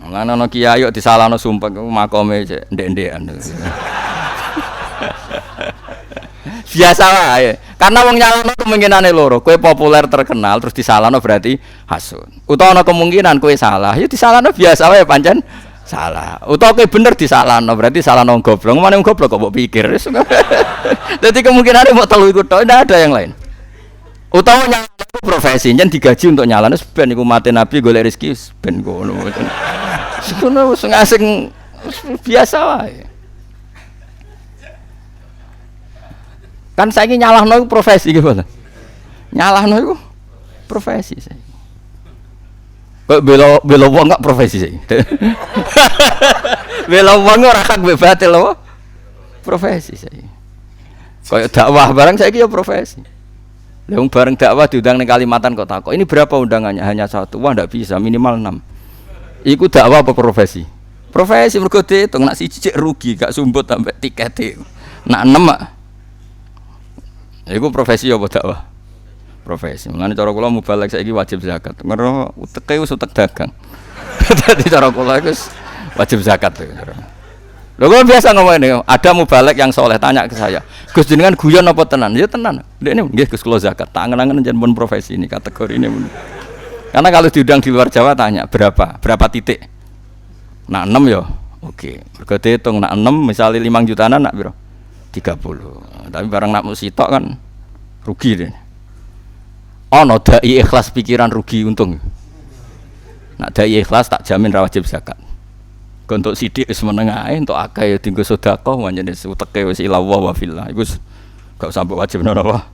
Lan ana kiai kok disalahno sumpah makome cek ndek-ndekan. Biasa wae. Karena wong nyalahno kemungkinane loro, kowe populer terkenal terus disalahno berarti hasud. Utawa ana kemungkinan kowe salah, ya disalahno biasa wae pancen salah. Utawa kowe bener disalahno berarti salahno goblok. Mane wong goblok kok mbok pikir. Dadi kemungkinane mbok telu iku tok, ndak ada yang lain. Utawa nyalahno profesi, yen digaji untuk nyalahno ben iku mate nabi golek rezeki ben ngono. Sekono wis ngasing biasa wae. Kan saiki nyalahno iku profesi gitu lho. Nyalahno iku profesi saiki. Kok bela wong enggak profesi saiki. Bela wong ora hak mbek batil lho. Profesi saiki. Kayak dakwah barang saiki ya profesi. Lah wong bareng dakwah diundang ning Kalimantan kok takok, "Ini berapa undangannya?" Hanya 1. Wah ndak bisa, minimal 6. Iku dakwah apa profesi? Profesi mergo diitung nak siji rugi gak sumbut sampai tiket. Nak 6 iku profesi apa dakwah? Profesi. Mulane cara kula mubalek saiki wajib zakat. Ngero uteke wis utek dagang. Dadi cara kula iku wajib zakat. Lho kok biasa ngomong ini, ada mubalek yang soleh tanya ke saya, "Gus jenengan guyon apa tenan?" Ya tenan. Ndekne nggih Gus kula zakat. Tak angen-angen njen pun profesi ini kategori ini. Karena kalau diundang di luar Jawa tanya berapa titik. Nak 6 ya. Oke. Mergo diitung nak 6 misale 5 jutaan nak piro? 30. Tapi barang nak sitok kan rugi deh. Ono dai ikhlas pikiran rugi untung. Nak dai ikhlas tak jamin ra wajib zakat. Untuk sidik wis meneng ae entuk akeh ya dienggo sedekah manjane uteke wis ilawah wa fillah. Iku gak usah mbok wajib napa.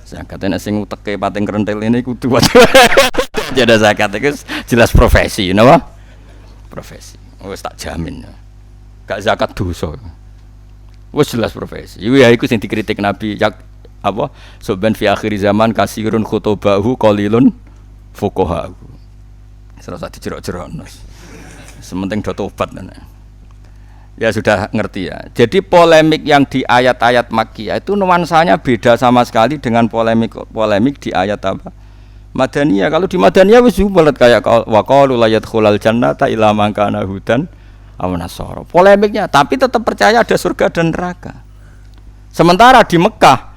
Zakat nek sing uteke pating krentel ini kudu wajib. Jadi zakat iku jelas profesi napa? Profesi. Wis tak jamin. Gak zakat dosa. Wes jelas profesi. Iku sing dikritik Nabi apa? Soben fi akhir zaman kasirun khutubahu qalilun fuqaha. Serasa dijerok-jerokno. Sementing do tobat. Ya sudah ngerti ya. Jadi polemik yang di ayat-ayat Makkiyah itu nuansanya beda sama sekali dengan polemik di ayat apa? Madaniyah. Kalau di Madaniyah wis bulet kayak waqalu la yadkhulul jannata illa man kana hudan aw nasara. Polemiknya, tapi tetap percaya ada surga dan neraka. Sementara di Mekah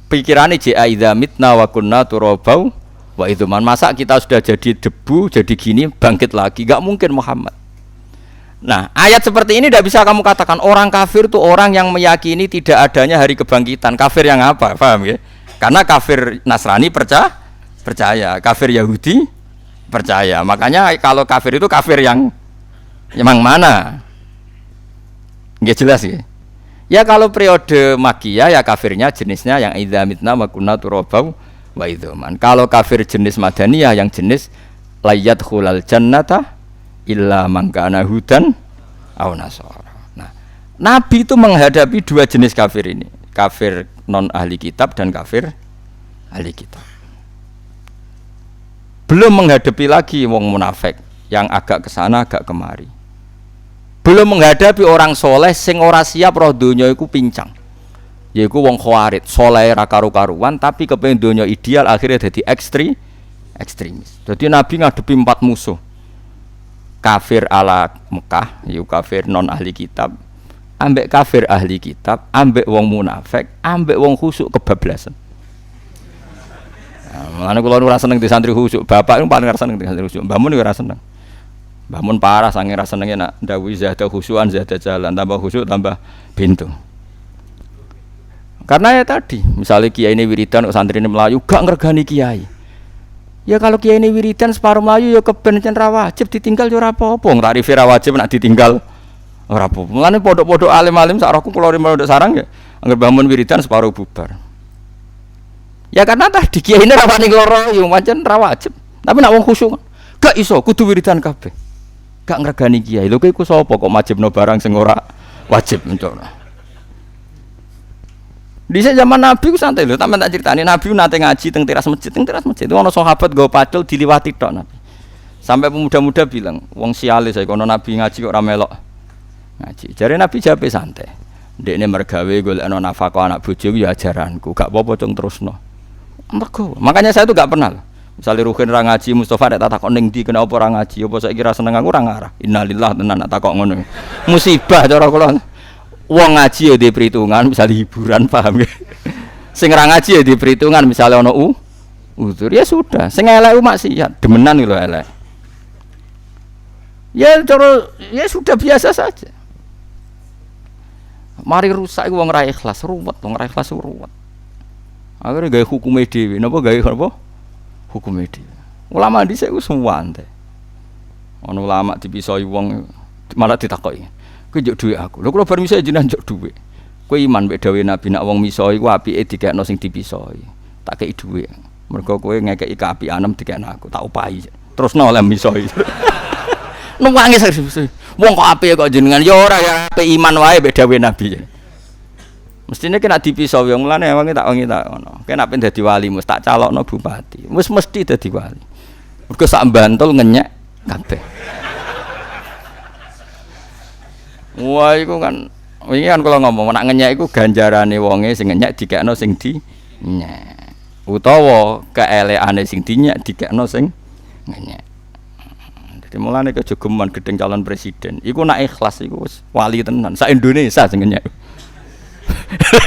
pikirannya idza mitna wa kunna turabau wa idzuman, masa kita sudah jadi debu, jadi gini bangkit lagi, enggak mungkin Muhammad. Nah, ayat seperti ini tidak bisa kamu katakan orang kafir itu orang yang meyakini tidak adanya hari kebangkitan. Kafir yang apa? Paham ya? Karena kafir Nasrani percaya, kafir Yahudi percaya. Makanya kalau kafir itu kafir yang mana? Nggak jelas ya. Ya kalau periode Makkiyah ya kafirnya jenisnya yang idza mitna wa kunna turabau wa idzaman. Kalau kafir jenis Madaniyah yang jenis layat khulal jannata illa man kana hudan aw nasara. Nah, Nabi itu menghadapi dua jenis kafir ini, kafir non ahli kitab dan kafir ahli kitab. Belum menghadapi lagi wong munafik yang agak kesana agak kemari. Belum menghadapi orang soleh sing ora siap roh donya iku pincang. Yaiku wong khawarit, soleh ra karu-karuan tapi kepengin donya ideal akhirnya jadi ekstremis. Jadi Nabi ngadepi 4 musuh. Kafir ala Mekah, yaiku kafir non ahli kitab, ambek kafir ahli kitab, ambek wong munafik, ambek wong khusuk kebablasan. Mulane kula ora seneng di santri khusuk, bapak itu paling ora seneng di santri khusuk. Mbah Mun ora seneng. Mbah Mun parah sange ora senenge nak ndawuhi zada khusuan zada jalan, tambah khusuk tambah pintu. Karena ya tadi, misalnya kiai ini wiridan kok santri ini melayu gak ngergani kiai. Ya kalau kiai ini wiridan separuh melayu ya keben cen ra wajib ditinggal yo ora apa-apa. Tarif ra wajib nak ditinggal ora apa-apa. Mulane pondok-pondok alim-alim sak rohku kula rimo ndek sarang ya anggere bangun wiridan separuh bubar. Ya karena tadi kiai ini ra wani loro yo pancen ra wajib. Tapi nak wong khusyuk gak iso kudu wiridan kabeh. Gak ngregani kiai. Lho kowe iku sapa kok majibno barang sing ora wajib mencana. Di zaman Nabi ku santai lho, tak critani Nabi nate ngaji teng teras masjid. Itu ana sahabat nggo padel diliwati tok Nabi. Sampai pemuda-muda bilang, wong siale saya kono Nabi ngaji kok ora melok ngaji. Jare Nabi jape santai. Ndekne mergawe golekno nafkah anak bojo ya ajaranku, gak apa-apa cung terusno. Mergo, makanya saya tuh gak pernah. Misalnya Ruhin ra ngaji, Mustafa nek tak takok ning ndi kena apa ora ngaji, apa saiki ra seneng aku ora ngarah. Innalillah tenan tak takok ngono. Musibah cara kula. Wong ngaji ya di perhitungan, misalnya hiburan, paham ya? Sing ra ngaji ya di perhitungan, misalnya ono uzur, ya sudah. Sing elek maksiat, demenan lho elek. Ya sudah biasa saja. Mari rusak wong ra ikhlas, ruwet, wong ra ikhlas ruwet. Akhire gawe hukume dhewe, napa gawe apa? Hukume dhewe. Ulama dhisik ku suwante. Ono ulama dipisoi wong malah ditakoki. Kowe njuk dhuwit aku. Lho kula bar misoi jenengan njuk dhuwit. Kowe iman mek dawuh Nabi nek wong misoi ku apike dikekno sing dipisoi. Tak kei dhuwit. Mergo kowe ngekeki kaapianem dikekno aku, tak upahi. Terusno oleh misoi. Nuwangi serius. Wong kok apike kok jenengan ya ora ya ape iman wae mek dawuh Nabi. Mestine kena dipisoi wong lane wong tak ngono. Kena pen dadi wali mesti tak calokno bupati. Wis mesti dadi wali. Mergo sak Bantul ngenyek kabeh. Wah, iku kan wingi kan kula ngomong nek ngenyek iku ganjarane wonge sing ngenyek dikekno sing dinyek. Utawa keelekane sing dinyek dikekno sing ngenyek. Dadi mulane kejogeman gedeng calon presiden. Iku nek ikhlas iku wis wali tenan sak Indonesia sing ngenyek.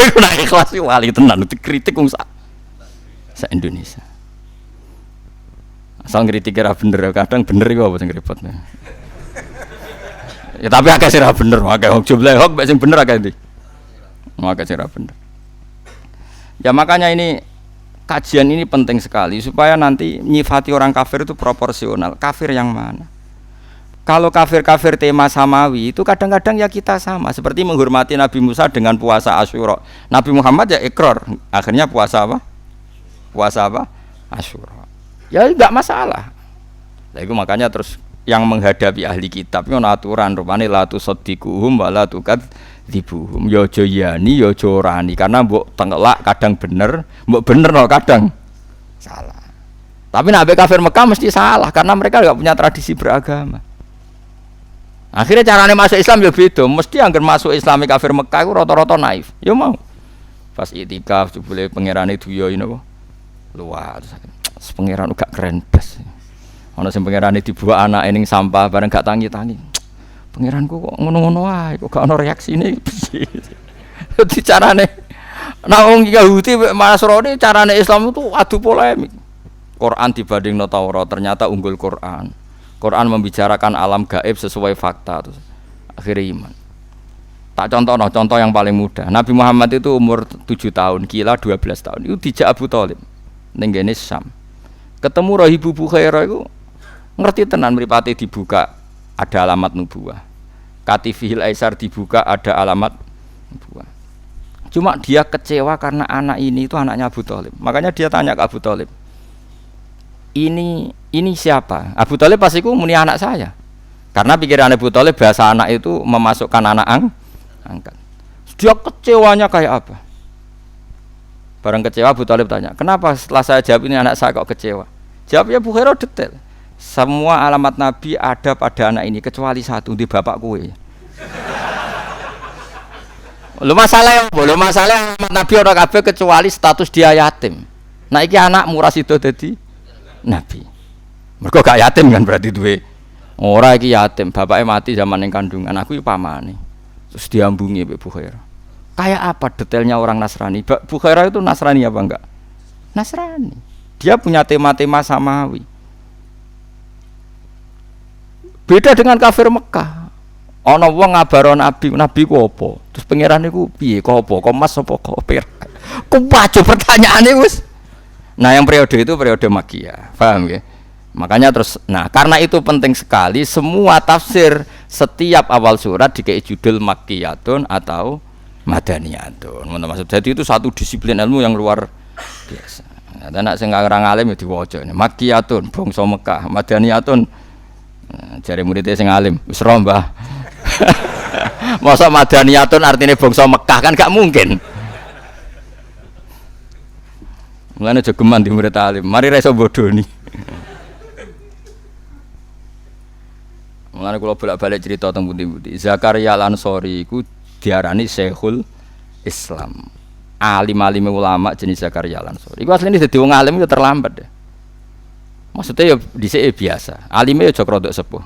Iku nek ikhlas iku wali tenan dikritik wong sak Indonesia. Asal ngritik ora bener, kadang bener iku apa sing repot. Ya tapi akeh sira bener, akeh hok jumlah hok mek sing bener akeh ndi. Akeh sira bener. Ya makanya ini kajian ini penting sekali supaya nanti nyifati orang kafir itu proporsional. Kafir yang mana? Kalau kafir-kafir tema samawi itu kadang-kadang ya kita sama, seperti menghormati Nabi Musa dengan puasa Asyura. Nabi Muhammad ya ikrar, akhirnya puasa apa? Puasa apa? Asyura. Ya enggak masalah. Lah itu makanya terus yang menghadapi ahli kitab ngono aturan rupane la tusaddiquhum wa la tukadzibuhum ya aja yani ya aja orani karena mbok tengkelak kadang bener mbok bener no kadang salah. Tapi nek kafir Mekah mesti salah karena mereka enggak punya tradisi beragama. Akhirnya carane masuk Islam ya beda, mesti angger masuk Islami kafir Mekah iku rata-rata naif. Ya mau. Pas itikaf jebule pangerane duya napa. Luar. Pangeran uga keren blas. Ana sing pangerane dibuak anake ning sampah bareng gak tangi-tangi. Pangeranku kok ngono-ngono wae, kok gak ana reaksine piye. Dadi carane nek wong Yahudi Nasrani carane Islam itu adu polemik. Quran dibandingno Taurat ternyata unggul Quran. Quran membicarakan alam gaib sesuai fakta terus. Akhirnya iman. Tak contoh yang paling mudah. Nabi Muhammad itu umur 7 tahun, Kila 12 tahun. Itu dijak Abu Thalib ning gene Syam. Ketemu Rahibu Bukhairah itu ngerti tenan mripate dibuka ada alamat nubuwah. Katifihil Aisar dibuka ada alamat nubuwah. Cuma dia kecewa karena anak ini itu anaknya Abu Thalib. Makanya dia tanya ke Abu Thalib, ini siapa? Abu Thalib pas iku muni anak saya. Karena pikiran Abu Thalib bahasa anak itu memasukkan anak angkat. Dia kecewanya kayak apa? Barang kecewa Abu Thalib tanya, kenapa setelah saya jawab ini anak saya kok kecewa? Jawabnya Bukhairah detail. Semua alamat Nabi ada pada anak ini kecuali satu, di bapak kue. Lu masalah alamat Nabi orang kabeh kecuali status dia yatim. Nah iki anak murah sido dadi Nabi. Mergo gak yatim kan berarti duwe. Ora iki yatim, bapaknya mati zaman ning kandungan, aku iki pamane. Terus diambungi Mbak Bukhairah. Kayak apa detailnya orang Nasrani? Bukhairah itu Nasrani apa enggak? Nasrani. Dia punya tema-tema samawi. Beda dengan kafir Mekah. Ana wong ngabaro Nabi ku apa? Terus pangeran niku piye? Kok apa? Kok emas apa kok perak? Ku pacu pertanyaane wis. Nah, yang periode itu periode Makkiyah. Paham ya? Makanya terus, nah karena itu penting sekali semua tafsir setiap awal surat dikei judul Makkiyatun atau Madaniyatun. Maksud jadi itu satu disiplin ilmu yang luar biasa. Nah, nek sing ngarang alim ya diwaca. Makkiyatun bangsa Mekah, Madaniyatun jare muridé sing alim wis ro Mbah. Masa Madaniyatun artinya bangsa Mekah kan gak mungkin. Mulane aja geman di murid alim, mari ra iso bodoni. Mulane kula bolak-balik cerita teng pundi-pundi. Zakaria Al-Ansori iku diarani Syekhul Islam. Alim-alim ulama jenis Zakaria Al-Ansori. Iku asline dadi wong alim itu terlambat deh. Maksudnya ya dhisik biasa. Alime ya aja rodok sepuh.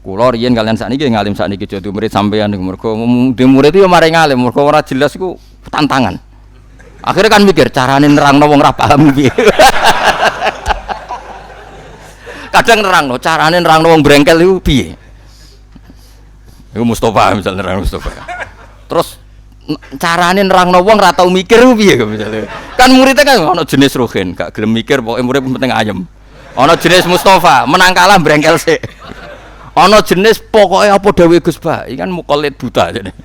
Kula riyen kalian sakniki ngalim sakniki jadi murid sampean niku mergo murid itu ya mari ngalim mergo ora jelas iku tantangan. Akhirnya kan mikir carane nerangno wong ra paham piye. Kadang nerangno carane nerangno wong brengkel iku piye. Iku Mustofa misalnya nerangno Mustofa. Terus carane nerangno wong ra tau mikir piye misalnya. Kan muridnya kan ana jenis Ruhin, gak gelem mikir pokoke murid penting ayem. Ana jenis Mustofa, menang kalah brengkel sik. Ana jenis pokoke apa dawuh Gus Ba, iki kan mukallid buta jane.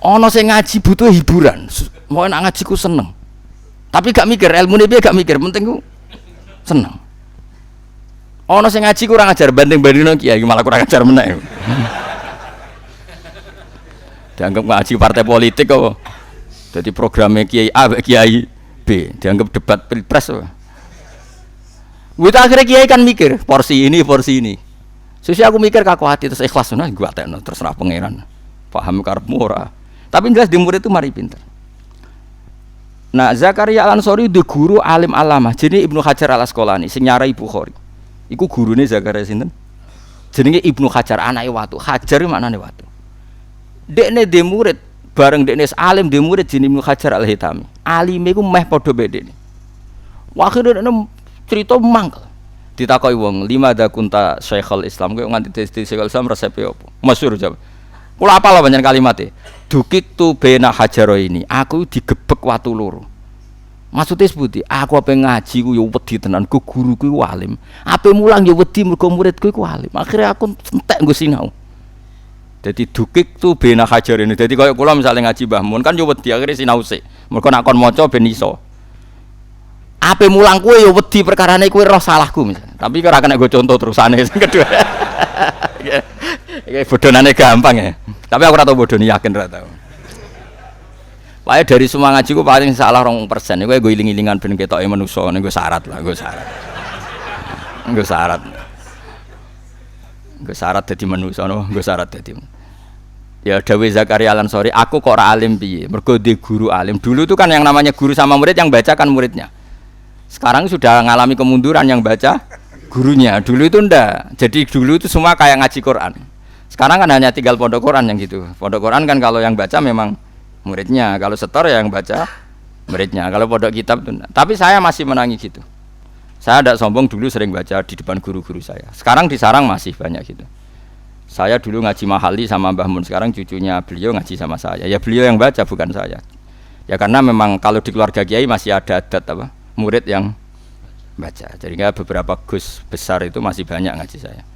Ana sing ngaji butuh hiburan. Mau nak ngaji ku seneng. Tapi gak mikir ilmune piye gak mikir, penting ku seneng. Ana sing ngaji kurang ajar banding-bandingno kiai malah kurang ajar meneh. Dianggap ngaji partai politik kok. Jadi programnya kiai A kiai B dianggap debat pilpres. Wis akhirnya kiai kan mikir porsi ini. Susi aku mikir kaku hati terus ikhlas nah gua tekno terserah pangeran. Paham karepmu ora. Tapi jelas di murid itu mari pinter. Nah, Zakaria Al-Ansori itu guru alim alamah. Jadi Ibnu Hajar Al-Asqalani sing nyarai Bukhari. Iku gurune Zakaria sinten? Jenenge Ibnu Hajar anake watu. Hajar maknane watu. Dekne de murid bareng dekne alim de murid jenenge Ibnu Hajar Al-Hitami. Alime iku meh padha bedene. Wakhire dekne cerita mangkel. Ditakoki wong, "Limada kunta Syekhul Islam?" Kowe nganti dadi Syekhul Islam resepe opo? Masyhur jawab. Kula apal banyak kalimatnya. Dukik tu bena hajaro ini. Aku digebek watu loro. Maksudnya sebuti. Aku apa ngaji ku ya wedi tenan. Ku guru ku alim. Apa mulang ya wedi mergo muridku ku alim. Akhirnya aku entek nggo sinau. Jadi dukik tu bena hajaro ini. Jadi kalau kula misalnya ngaji Mbah Mun kan ya wedi akhirnya sinau sik. Mergo nek kon maca ben iso. Apa mulang kowe ya wedi perkarane kowe roh salahku misalnya. Tapi ora kena go contoh terusane sing kedua. Iki bodonane gampang ya. Tapi aku ora tau bodoni yakin ora tau. Wae dari semua ngaji ku paling salah 2%. Kowe go iling-ilingan ben ketoke manusa nggo syarat lah, nggo syarat. Nggo syarat. Nggo syarat dadi manusa no, nggo syarat dadi. Ya dawuh Zakaria Al-Ansori, aku kok ora alim piye? Mergo di guru alim. Dulu itu kan yang namanya guru sama murid yang baca kan muridnya. Sekarang sudah ngalami kemunduran yang baca gurunya. Dulu itu ndak. Jadi dulu itu semua kayak ngaji Quran. Sekarang kan hanya tinggal pondok Quran yang gitu. Pondok Quran kan kalau yang baca memang muridnya, kalau setor ya yang baca muridnya. Kalau pondok kitab itu enggak. Tapi saya masih menangi gitu. Saya tidak sombong dulu sering baca di depan guru-guru saya. Sekarang di sarang masih banyak gitu. Saya dulu ngaji Mahali sama Mbah Mun, sekarang cucunya beliau ngaji sama saya. Ya beliau yang baca bukan saya. Ya karena memang kalau di keluarga kiai masih ada adat apa? Murid yang baca. Jadi beberapa gus besar itu masih banyak ngaji saya.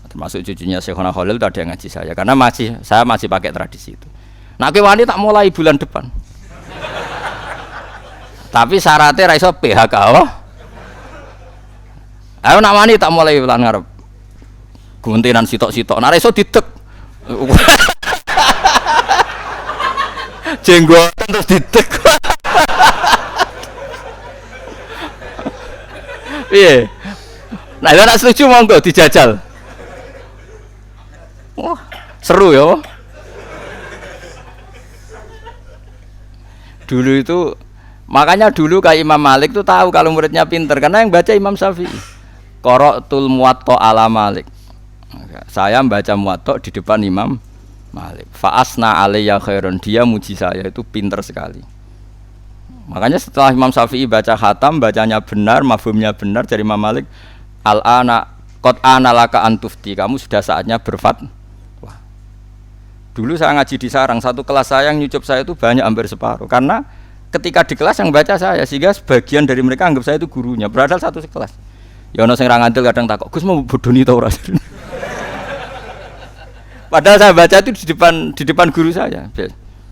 Termasuk cucunya Syekhona Khalil itu ada yang ngaji saya karena saya masih pakai tradisi itu. Nah, wani tak mulai bulan depan. Tapi syaratnya ra iso PHK Allah. Ayo nak wani tak mulai bulan ngarep. Guntinan sitok-sitok, nah iso didek. Jenggotan terus didek. Iya. Nah, itu nak setuju monggo dijajal. Wah, seru ya. Dulu itu, makanya dulu kayak Imam Malik tuh tahu kalau muridnya pinter karena yang baca Imam Syafi'i. Qara'tul Muwatta ala Malik. Saya membaca Muwatta di depan Imam Malik. Fa'asna alayya khairan, dia muji saya itu pinter sekali. Makanya setelah Imam Syafi'i baca khatam, bacanya benar, mafhumnya benar dari Imam Malik, al-ana qad ana laka antufti, kamu sudah saatnya berfatwa. Dulu saya ngaji di Sarang, satu kelas saya yang nyucup saya itu banyak, hampir separuh. Karena ketika di kelas yang baca saya, sehingga sebagian dari mereka anggap saya itu gurunya, berada satu kelas. Ya ono sing ra ngandel kadang takok, Gus mau bodoni ta ora? Padahal saya baca itu di depan guru saya.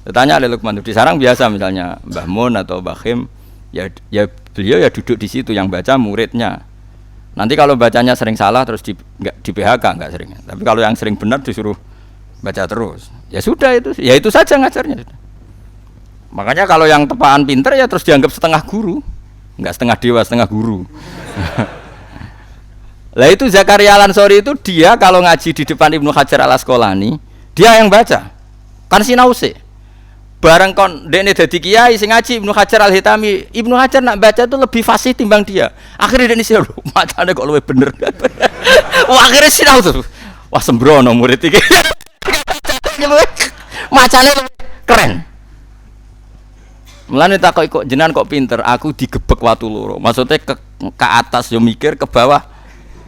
Tanya oleh Lukman di Sarang biasa misalnya Mbah Mun atau Mbah Khim, ya beliau ya duduk di situ yang baca muridnya. Nanti kalau bacanya sering salah terus di PHK enggak sering. Tapi kalau yang sering benar disuruh baca terus. Ya sudah itu saja ngajarnya. Makanya kalau yang tepaan pinter ya terus dianggap setengah guru, enggak setengah dewa, setengah guru. Lah itu Zakaria Al-Ansori itu dia kalau ngaji di depan Ibnu Hajar Al-Asqalani, dia yang baca. Kan sinau sih. Bareng kon dekne dadi kiai sing ngaji Ibnu Hajar Al-Hitami, Ibnu Hajar nak baca itu lebih fasih timbang dia. Akhirnya dekne sih lho, macane kok luwih bener. Wah, akhirnya sinau tuh. Wah, sembrono murid iki. Macane keren. Mulane takok kok jenengan kok pinter, aku digebek watu loro. Maksudnya ke atas yo mikir, ke bawah.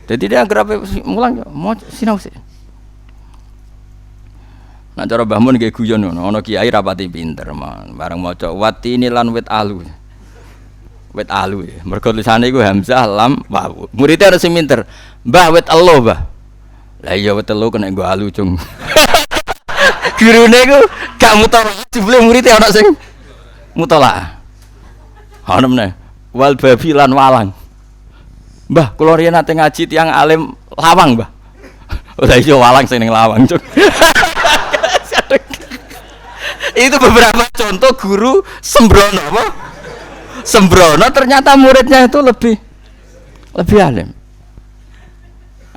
Jadi dia anggap mulang mau sinau sih. Nah cara Mbah Mun nggih guyon ngono, ana kiai rapati pinter, bareng maca watini lan wit alu. Wit alu ya. Mergo tulisane iku hamzah lam wawu. Muridé ana sing pinter. Mbah wit elo, Mbah. Lah iya wit elo kena nggo alu, Cung. Gurune iku gak muter, jebule muridé ana sing mutala. Ana meneh. Wal babi lan walang. Mbah, kula riyen nate ngaji tiyang alim lawang, Mbah. Oh, lah iya walang sing ning lawang, Cuk. Itu beberapa contoh guru sembrono apa? Sembrono ternyata muridnya itu lebih alim.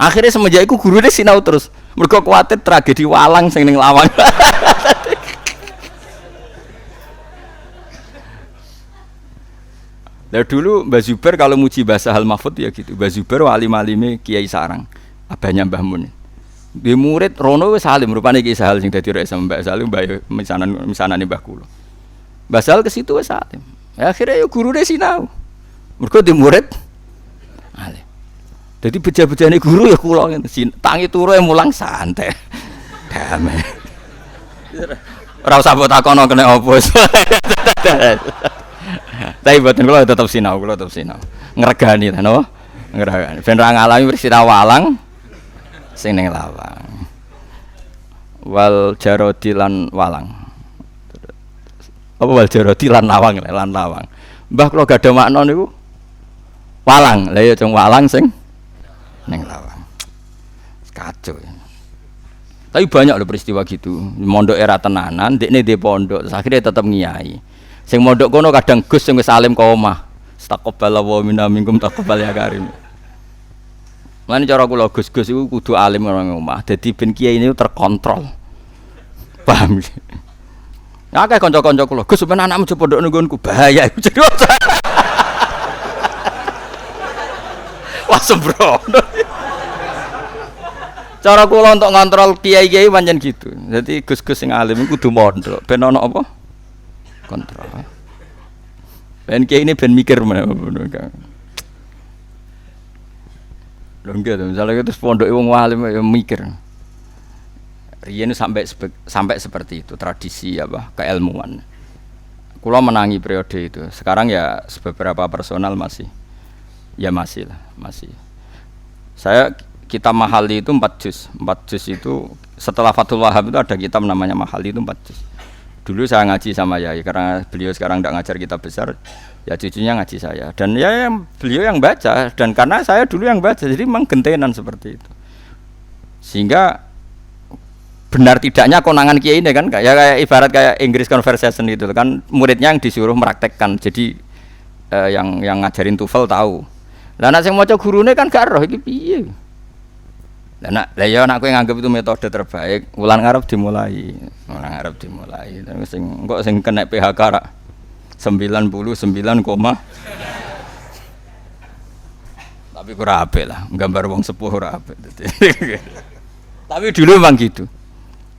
Akhirnya semenjak itu gurunya sinau terus. Mergo kuwatir tragedi walang sing ning lawang. Lah dulu Mbah Zubair kalau muji bahasa Hal Mahfud ya gitu. Mbah Zubair alim-alime Kiai Sarang, abahnya Mbah Mun. Di murid rono wis alim rupane Kiai Sahal sing dadi rais Mbah Salim Mbah misanane Mbah kula. Mbah Sahal ke situ wis alim. Ya akhirnya ya gurune sinau. Mergo di murid alim. Dadi beja-bejane guru ya kula ngene. Tangi turu e mulang santai. Damai. Ora usah mbok takono kena opo. Tapi buatan kula tetap sinau, ngregani ta napa? Ngregani. Ben ra ngalami peristiwa walang sing ning lawang. Wal jarodi lan walang. Apa wal jarodi lan lawang, lan lawang. Mbah kula gadah makna niku walang. Lah ya cung walang sing ning lawang. Kacau. Tapi banyak lho peristiwa gitu. Mondok era tenanan, ndekne dhe pondok, terus akhirnya tetep ngiyai. Sing mondok kono kadang Gus sing wis alim ka omah. Taqabbala minna minkum taqabbal ya karim. Lan cara kula Gus-gus iku kudu alim nang omah. Dadi ben kiai ini terkontrol. Paham? Ya akeh kanca-kanca kula, Gus ben anakmu coba pondok nggonku bahaya iku. Wah sembrono. Cara kula untuk ngontrol kiai-kiai pancen gitu. Dadi Gus-gus sing alim kudu mondok ben ana apa? Kontrol. Ben kiai ini ben mikir mana kan. Lho enggak, misalnya itu pondok wong alim ya mikir. Riyen sampai seperti itu tradisi apa keilmuan. Kulo menangi periode itu. Sekarang ya beberapa personal masih. Ya masih lah, masih. Saya kitab Mahali itu 4 juz. 4 juz itu setelah Fathul Wahhab itu ada kitab namanya Mahali itu 4 juz. Dulu saya ngaji sama Yai karena beliau sekarang tidak ngajar kitab besar, ya cucunya ngaji saya. Dan ya beliau yang baca dan karena saya dulu yang baca jadi memang gentenan seperti itu. Sehingga benar tidaknya konangan kiai ini kan kayak ibarat kayak English conversation itu kan muridnya yang disuruh meraktekkan jadi yang ngajarin TOEFL tahu lah nek sing maca gurune kan gak roh iki piye lah ya nek kowe nganggep itu metode terbaik wulan ngarep dimulai terus engko sing kena PHK rak 99, tapi kurang apik lah gambar wong sepuh ora apik tapi dulu memang gitu.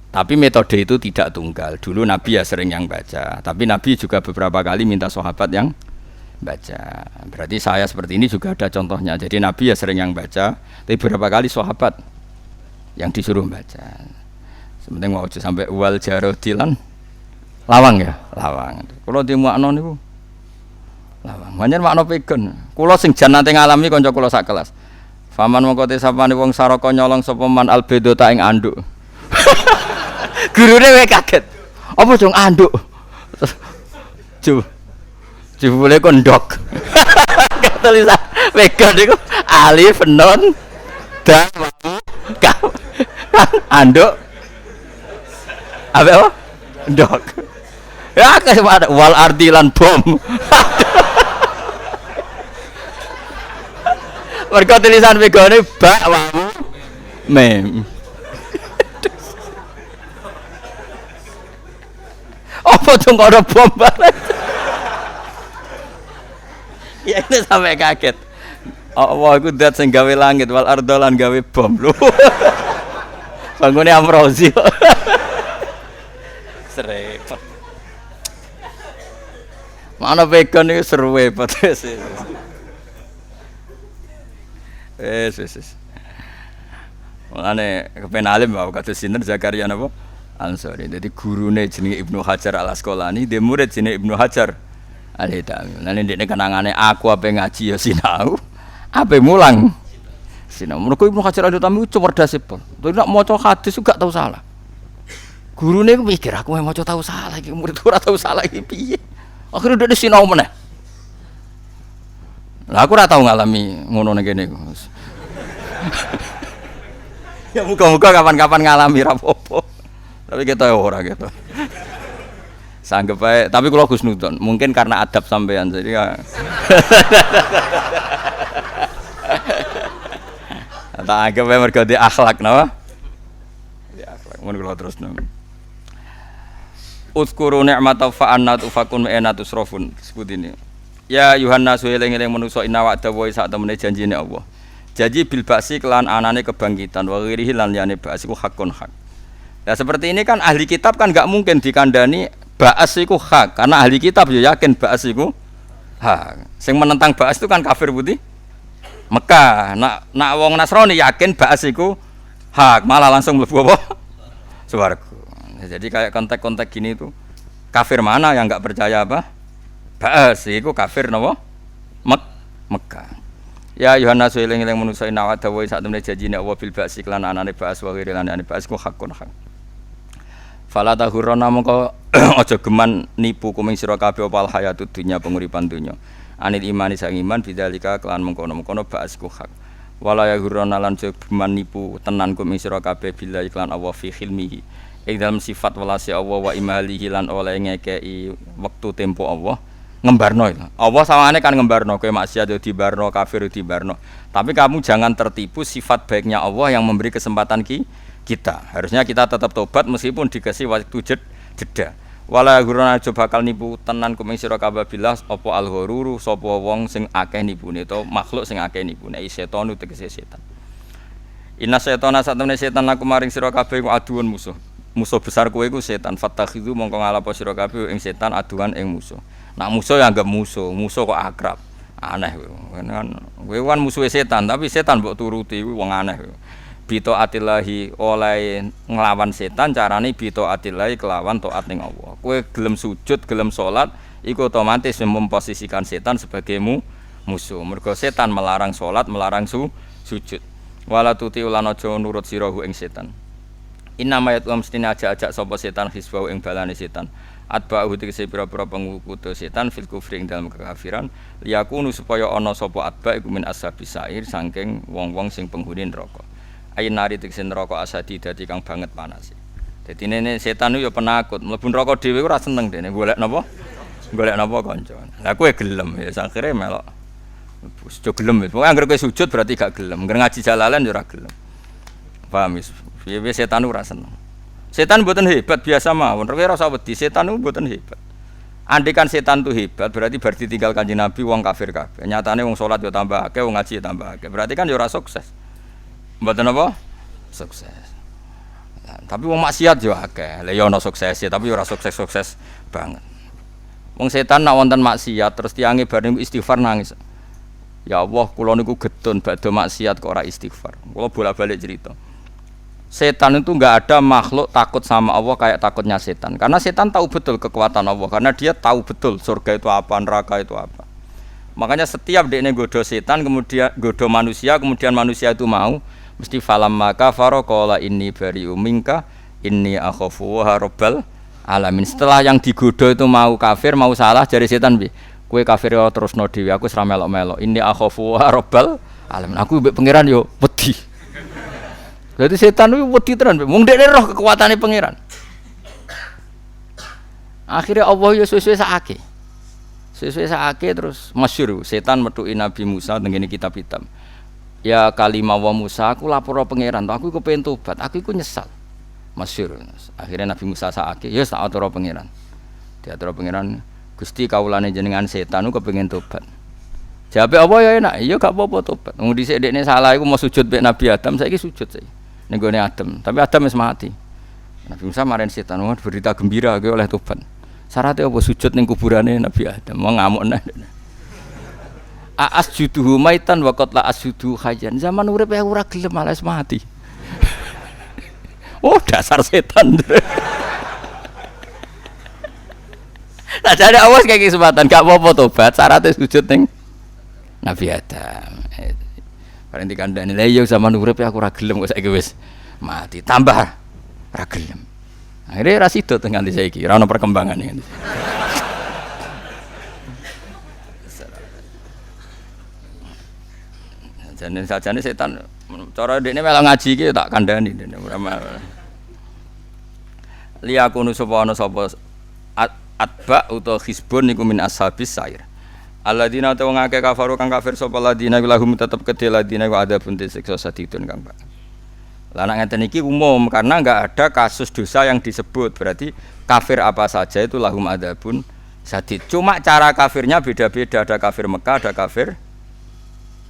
Tapi metode itu tidak tunggal. Dulu Nabi ya sering yang baca. Tapi Nabi juga beberapa kali minta sahabat yang baca. Berarti saya seperti ini juga ada contohnya. Jadi Nabi ya sering yang baca. Tapi beberapa kali sahabat yang disuruh baca. Sementing mau sampai wal jarodilan. Lawang ya? Lawang. Kalau di makna niku lawang. Manjen makna pegon. Kula sing jan nate ngalami kanca kula sak kelas. Faman mongko te sapane wong saraka nyolong sapa man albedo ta ing anduk. Gurune wae kaget. Apa dong anduk? Jebule kondok. Tulisan pegon niku alif nun dan anduk. Apa? Ndok. Ya kesempatan wal ardilan bom. Mergo tulisan pegone bak wawu mem. Apa tuh ada bom banget? Ya ini sampai kaget. Allah aku dat sing gawe langit wal ardolan gawe bom lho. Bangune Amrozi. Serepet. Mana vegan iki seru repot wis. Wis. Mulane kepen alim wae kados sinten Zakaria napa? Ansori. Dadi gurune jenenge Ibnu Hajar Al Asqalani, dhe murid jenenge Ibnu Hajar Al-Haytami. Lan ndekne kenangane aku ape ngaji ya sinau, ape mulang sinau. Mergo Ibnu Hajar Al-Haytami cerdas pol. Tapi nek maca hadis juga tau salah. Gurune mikir aku maca tau salah iki, murid ora tau salah iki piye. Akhire ndekne sinau meneh. Lah aku ora tau ngalami ngono ning kene. Ya muga-muga kapan-kapan ngalami ra apa-apa. Tapi kita ora gitu. Sanggep ae, tapi kula husnudon. Mungkin karena adab sampean jadi ya. Tak anggap ae mergo di akhlak napa? Di akhlak. Mun kula terusno. Uzkuru ni'mata fa anna tufakun ma'ana tusrafun. Sebut ini. Ya Yohanes eling-eling manusa inna wa'da wa sak temene janjine Allah. Janji bil ba'si kelan anane kebangkitan wa ghirihi lan liyane ba'si ku hakun hak. Nah seperti ini kan ahli kitab kan enggak mungkin dikandani ba'as iku hak karena ahli kitab ya yakin ba'as iku hak. Sing menentang ba'as itu kan kafir putih Mekah. Nak wong Nasrani yakin ba'as iku hak, malah langsung mlebu apa? Swarga. Jadi kayak konteks-konteks gini itu kafir mana yang enggak percaya apa? Ba'as iku kafir napa? Mekah. Ya Yohanes eling-eling manusa inna wa dawa sak temene janjine Allah bil ba'si lan anane ba'as wa ghiri lan anane ba'as ku hakun hak. Fala tahurana mongko aja geman nipu kuming sira kabeh opal hayatud dunya penguripan dunya. Anil imani sang iman bidzalika kelan mengkono-mengkono ba'as ku hak. Wala yahurana lan aja geman nipu tenan kuming sira kabeh bila iklan Allah fi khilmihi. Ing dalam sifat welase Allah wa imalihi lan oleh ngekeki wektu tempo Allah. Ngembarno itu. Allah sawane kan ngembarno kowe maksiat yo dibarno, kafir dibarno. Tapi kamu jangan tertipu sifat baiknya Allah yang memberi kesempatan kita. Harusnya kita tetap tobat meskipun dikasih waktu jeda. Wala ghurana aja bakal nipu tenan kuming sira kabeh billah apa al-ghururu sapa wong sing akeh nipune to makhluk sing akeh nipune setan tegese setan. Inna setana satemene setan laku maring sira kabeh iku aduun musuh. Musuh besar kowe iku setan. Fattakhidhu mongko ngalapo sira kabeh ing setan aduan ing musuh. Nak musuh ya anggap musuh kok akrab. Aneh kowe. Kan musuhe setan, tapi setan mbok turuti kuwi wong aneh. bito atillahi oleh nglawan setan carane bito atillahi kelawan taat ning Allah. Kowe gelem sujud, gelem salat, iku otomatis memposisikan setan sebagai musuh. Mergo setan melarang salat, melarang sujud. Wala tuti ulan aja nurut sirahu ing setan. Inna mayat mestine ajak-ajak sapa setan hisbau ing balane setan. Atba'u tegese pira-pira pengikuti setan fil kufri ing dalam kekafiran liyakunu supaya ana sapa atba iku min ashabis sair saking wong-wong sing penghuni neraka. Ayin nari tegese neraka asadi dadi kang banget panas. Dadi nene setan yo penakut, mlebu neraka dhewe ora seneng dene golek napa? Golek napa kanca. Lah kowe gelem ya akhire melok. Sujud gelem. Pokoke anggere kowe sujud berarti gak gelem. Anggere ngaji jalalan yo ora gelem. Paham wis. Piye setan ora seneng. Setan mboten hebat biasa mawon. Kowe ora usah wedi, setan niku mboten hebat. Andikan setan itu hebat berarti bar ditinggal Kanjeng Nabi wong kafir kabeh. Nyatane wong salat yo tambah akeh, wong ngaji yo tambah akeh. Berarti kan yo ora sukses. Mboten apa? Sukses. Nah, tapi wong maksiat yo akeh. Lah yo ana sukses ya, tapi yo ora sukses-sukses banget. Wong setan nak wonten maksiat terus tiange bar istighfar nangis. Ya Allah, kula niku getun badhe maksiat kok ora istighfar. Kula bolak-balik cerita. Setan itu enggak ada makhluk takut sama Allah kayak takutnya setan. Karena setan tahu betul kekuatan Allah. Karena dia tahu betul surga itu apa, neraka itu apa. Makanya setiap dekne godo setan, kemudian godo manusia, kemudian manusia itu mau, mesti falam maka faroqala inni bari'um minka inni akhafu wa rabbal alamin. Setelah yang digodo itu mau kafir, mau salah, jari setan bi, kowe kafir yo terusno dhewe, aku ora melok-melok. Inni akhafu wa rabbal alamin. Aku mbek pangeran yo wedi. Jadi setan itu wedi tenan, mung dekne roh kekuatane pangeran. Akhirnya Allah ya suwe-suwe sakake. Suwe-suwe sakake terus masyhur setan metuki Nabi Musa teng ngene kitab hitam. Ya kalimah wa Musa aku lapor pangeran, aku kepengin tobat, aku iku nyesal. Masyhur. Akhirnya Nabi Musa sakake, ya tak atur pangeran. Diatur pangeran, Gusti kawulane jenengan setan ku kepengin tobat. Jawabe apa ya enak, ya gak apa-apa tobat. Wong dhisik dekne salah iku mau sujud mek Nabi Adam, saiki sujud saiki. Ning gone Adam, tapi Adam wis mati. Nabi Musa maren setan, berita gembira kowe oleh tobat. Syaratnya apa sujud ning kuburane Nabi Adam, mau ngamuk neh. Asjuduhu maitan wa qad la asjudu hayyan. Zaman urip ya ora gelem malah wis mati. Oh, dasar setan. Nah, jadi awas kayak kesempatan gak apa-apa tobat, syaratnya sujud ning Nabi Adam. Bareng dikandani lha iya zaman urip aku ora gelem kok saiki wis mati, tambah ora gelem. Akhire ra sida teng nganti saiki, ora ono perkembangane. Sajane setan cara dekne melok ngaji iki tak kandhani dekne ora liyakunu sapa ana sapa atba utawa hisbun niku min ashabis sair. Alladzina ta wong akeh kafaru kang kafir sapa ladina lahum tetep kedhe ladina ku ada pun disiksa sadidun kang Pak. Lah nek ngeten iki umum karena enggak ada kasus dosa yang disebut. Berarti kafir apa saja itu lahum adabun sadid. Cuma cara kafirnya beda-beda, ada kafir Mekah, ada kafir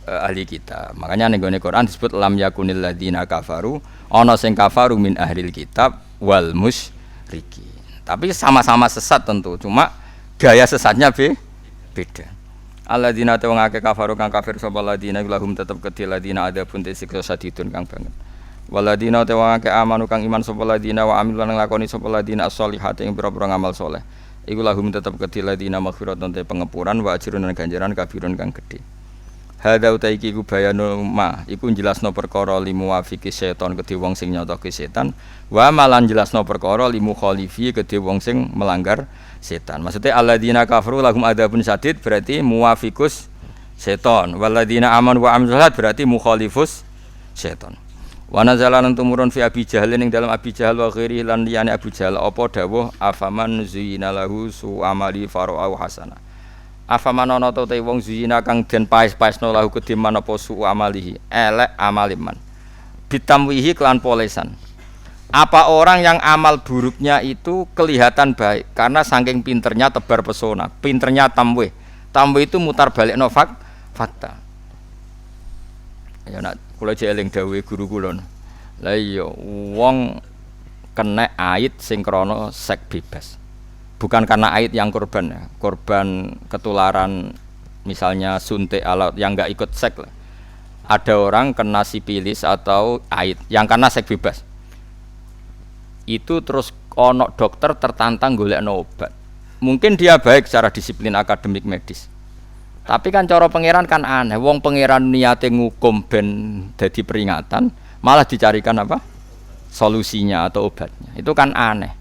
ahli kitab. Makanya ning gone Quran disebut lam yakunil ladina kafaru, ana sing kafaru min ahlil kitab wal musyrikin. Tapi sama-sama sesat tentu, cuma gaya sesatnya beda. Alladzina ta wong akeh kafaru kang kafir sapa ladina lahum tetep kedhe ladina ada pun disiksa sadidun kang banget. Waladina ta wong akeh amanu kang iman sapa ladina wa amil lan nglakoni sapa ladina as-solihati ing pira-pira ngamal saleh. Iku lahum tetep kedhe ladina maghfiratun te pengepuran wa ajrun lan ganjaran kabirun kang gedhe. Hadza utaiki ku bayanu ma iku jelasno perkara limu wafiki setan kedhe wong sing nyotoke setan wa malan jelasno perkara limu khalifi kedhe wong sing melanggar setan. Maksudnya alladzina kafaru lahum adzabun syadid berarti muwafiqus setan. Walladzina amanu wa amilus shalihat berarti mukhalifus setan. Wa nazalan tumurun fi Abi Jahal ning dalam Abi Jahal wa ghairi lan liyane Abu Jahal apa dawuh afaman zuyina lahu su amali fara'u hasana. Afaman ana ta wong zuyina kang den paes-paesno lahu kediman apa su amalihi elek amaliman. Bitamwihi kelan polesan. Apa orang yang amal buruknya itu kelihatan baik karena saking pinternya tebar pesona, pinternya tamwih. Tamwih itu mutar balik fakta. Ya nak kula jeling dawuhe guru kula. Lah iya wong kena ait sing krana seks bebas. Bukan karena ait yang korban ya. Korban ketularan misalnya suntik alat yang enggak ikut seks lah. ada orang kena sipilis atau AIDS yang karena seks bebas. Itu terus ono dokter tertantang golekno obat. Mungkin dia baik secara disiplin akademik medis. Tapi kan cara pangeran kan aneh. Wong pangeran niate ngukum ben dadi peringatan, malah dicarikan apa? Solusinya atau obatnya. Itu kan aneh.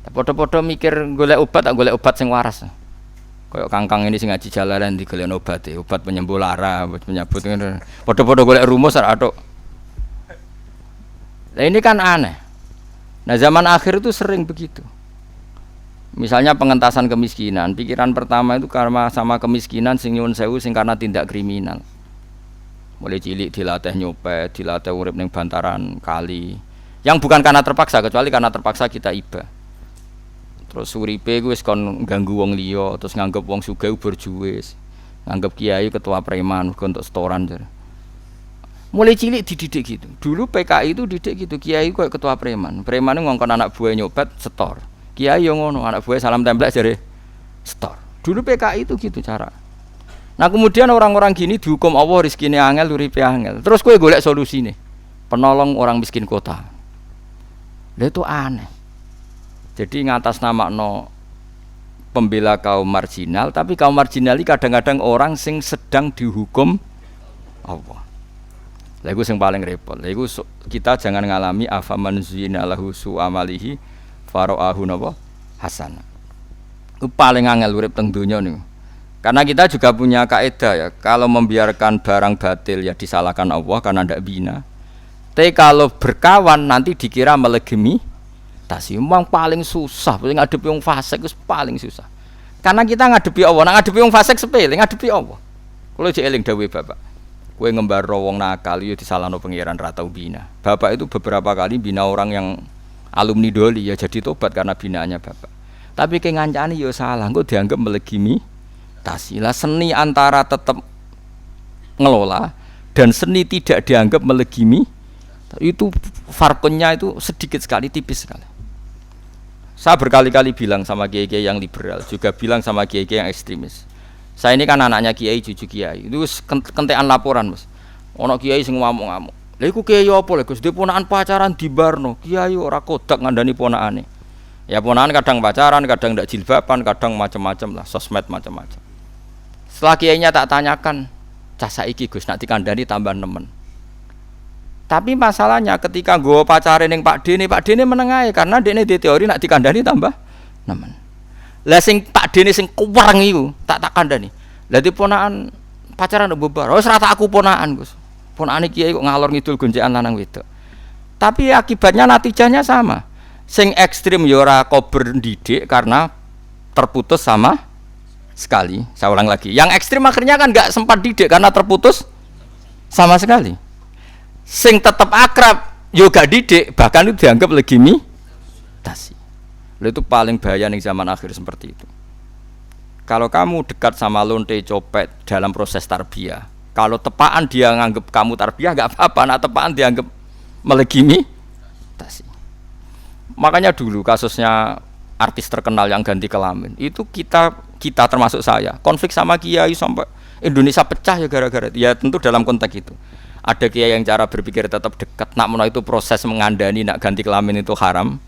Padha-padha mikir golek obat sing waras. Kayak kangkang ini sing ngaji jalanan digolek obat penyembuh lara, obat penyabut ngono. Padha-padha golek rumus atok. Nah ini kan aneh. Nah zaman akhir itu sering begitu. Misalnya pengentasan kemiskinan, pikiran pertama itu karena sama kemiskinan sing nyuwun sewu sing karena tindak kriminal. Mulai cilik dilatih nyopet, dilatih urip ning bantaran kali. Yang bukan karena terpaksa, kecuali karena terpaksa kita iba. Terus uripe ku wis kon ganggu wong liya, terus nganggep wong sugih berjuwis. Nganggep kiai ketua preman untuk setoran. Mulai cilik dididik gitu. Dulu PKI itu didik gitu, kiai kok ketua preman. Preman ngongkon anak buah nyopet setor. Kiai yo ngono, anak buah salam templek jare setor. Dulu PKI itu gitu cara. Nah kemudian orang-orang gini dihukum Allah rezekine angel, uripe angel. Terus kowe golek solusine. Penolong orang miskin kota. Lah itu aneh. Jadi ngatasnamakno pembela kaum marginal, tapi kaum marginal ini kadang-kadang orang sing sedang dihukum Allah. Lha iku sing paling repot. Lha iku kita jangan ngalami afaman zina lahu su'amalihi fara'ahu napa hasanah. Itu paling angel urip teng donya niku. Karena kita juga punya kaidah ya, kalau membiarkan barang batil ya disalahkan Allah karena ndak bina. Tapi kalau berkawan nanti dikira melegemi tasi. Memang paling susah, paling ngadepi wong fasik itu paling susah. Karena kita ngadepi Allah, ngadepi wong fasik sepele, ngadepi Allah. Kalau jek eling dawuh Bapak. Kowe ngembaro wong nakal yo disalahno pangeran ra tau bina. Bapak itu beberapa kali bina orang yang alumni Doli ya jadi tobat karena binaannya Bapak. Tapi ke ngancani yo salah, engko dianggap melegimi tasi. Lah seni antara tetap ngelola dan seni tidak dianggap melegimi itu farkonnya itu sedikit sekali, tipis sekali. Saya berkali-kali bilang sama kiai-kiai yang liberal, juga bilang sama kiai-kiai yang ekstremis. Saya ini kan anaknya kiai, cucu kiai. Itu kentekan laporan, Mas. Ono kiai sing ngamuk-ngamuk. Lha iku kiai apa lho, Gus? Ponakan pacaran di barno. Kiai ora kodak ngandani ponakane. Ya ponakan kadang pacaran, kadang ndak jilbaban, kadang macam-macam lah, sosmed macam-macam. Setelah kiainya tak tanyakan, cah saiki Gus nak dikandani tambah nemen. Tapi masalahnya ketika gue pacaran yang Pak Dene menengahi karena Dene di teori nak dikandani tambah nemen. Lah sing Pak Dene sing kuwareng iku tak kandani. Lah ponakan pacaran ndek bubar. Wis rata aku ponakan, Gus. Ponakane kiai kok ngalor ngidul gonjekan lanang wedok. Tapi akibatnya natijahnya sama. Sing ekstrim ya ora kober ndidik karena terputus sama sekali. Saya ulang lagi. Yang ekstrim akhirnya kan enggak sempat didik karena terputus sama sekali. Sing tetap akrab yo gak didik, bahkan itu dianggap legitimasi. Itu paling bahaya nih zaman akhir seperti itu. Kalau kamu dekat sama lonte copet dalam proses tarbiyah, kalau tepaan dia nganggap kamu tarbiyah gak apa-apa, nah tepaan dianggap melegitimitas. Makanya dulu kasusnya artis terkenal yang ganti kelamin, itu kita termasuk saya, konflik sama kiai sampai Indonesia pecah ya gara-gara ya tentu dalam konteks itu. Ada kiai yang cara berpikir tetap dekat, nak menawa itu proses mengandani nak ganti kelamin itu haram.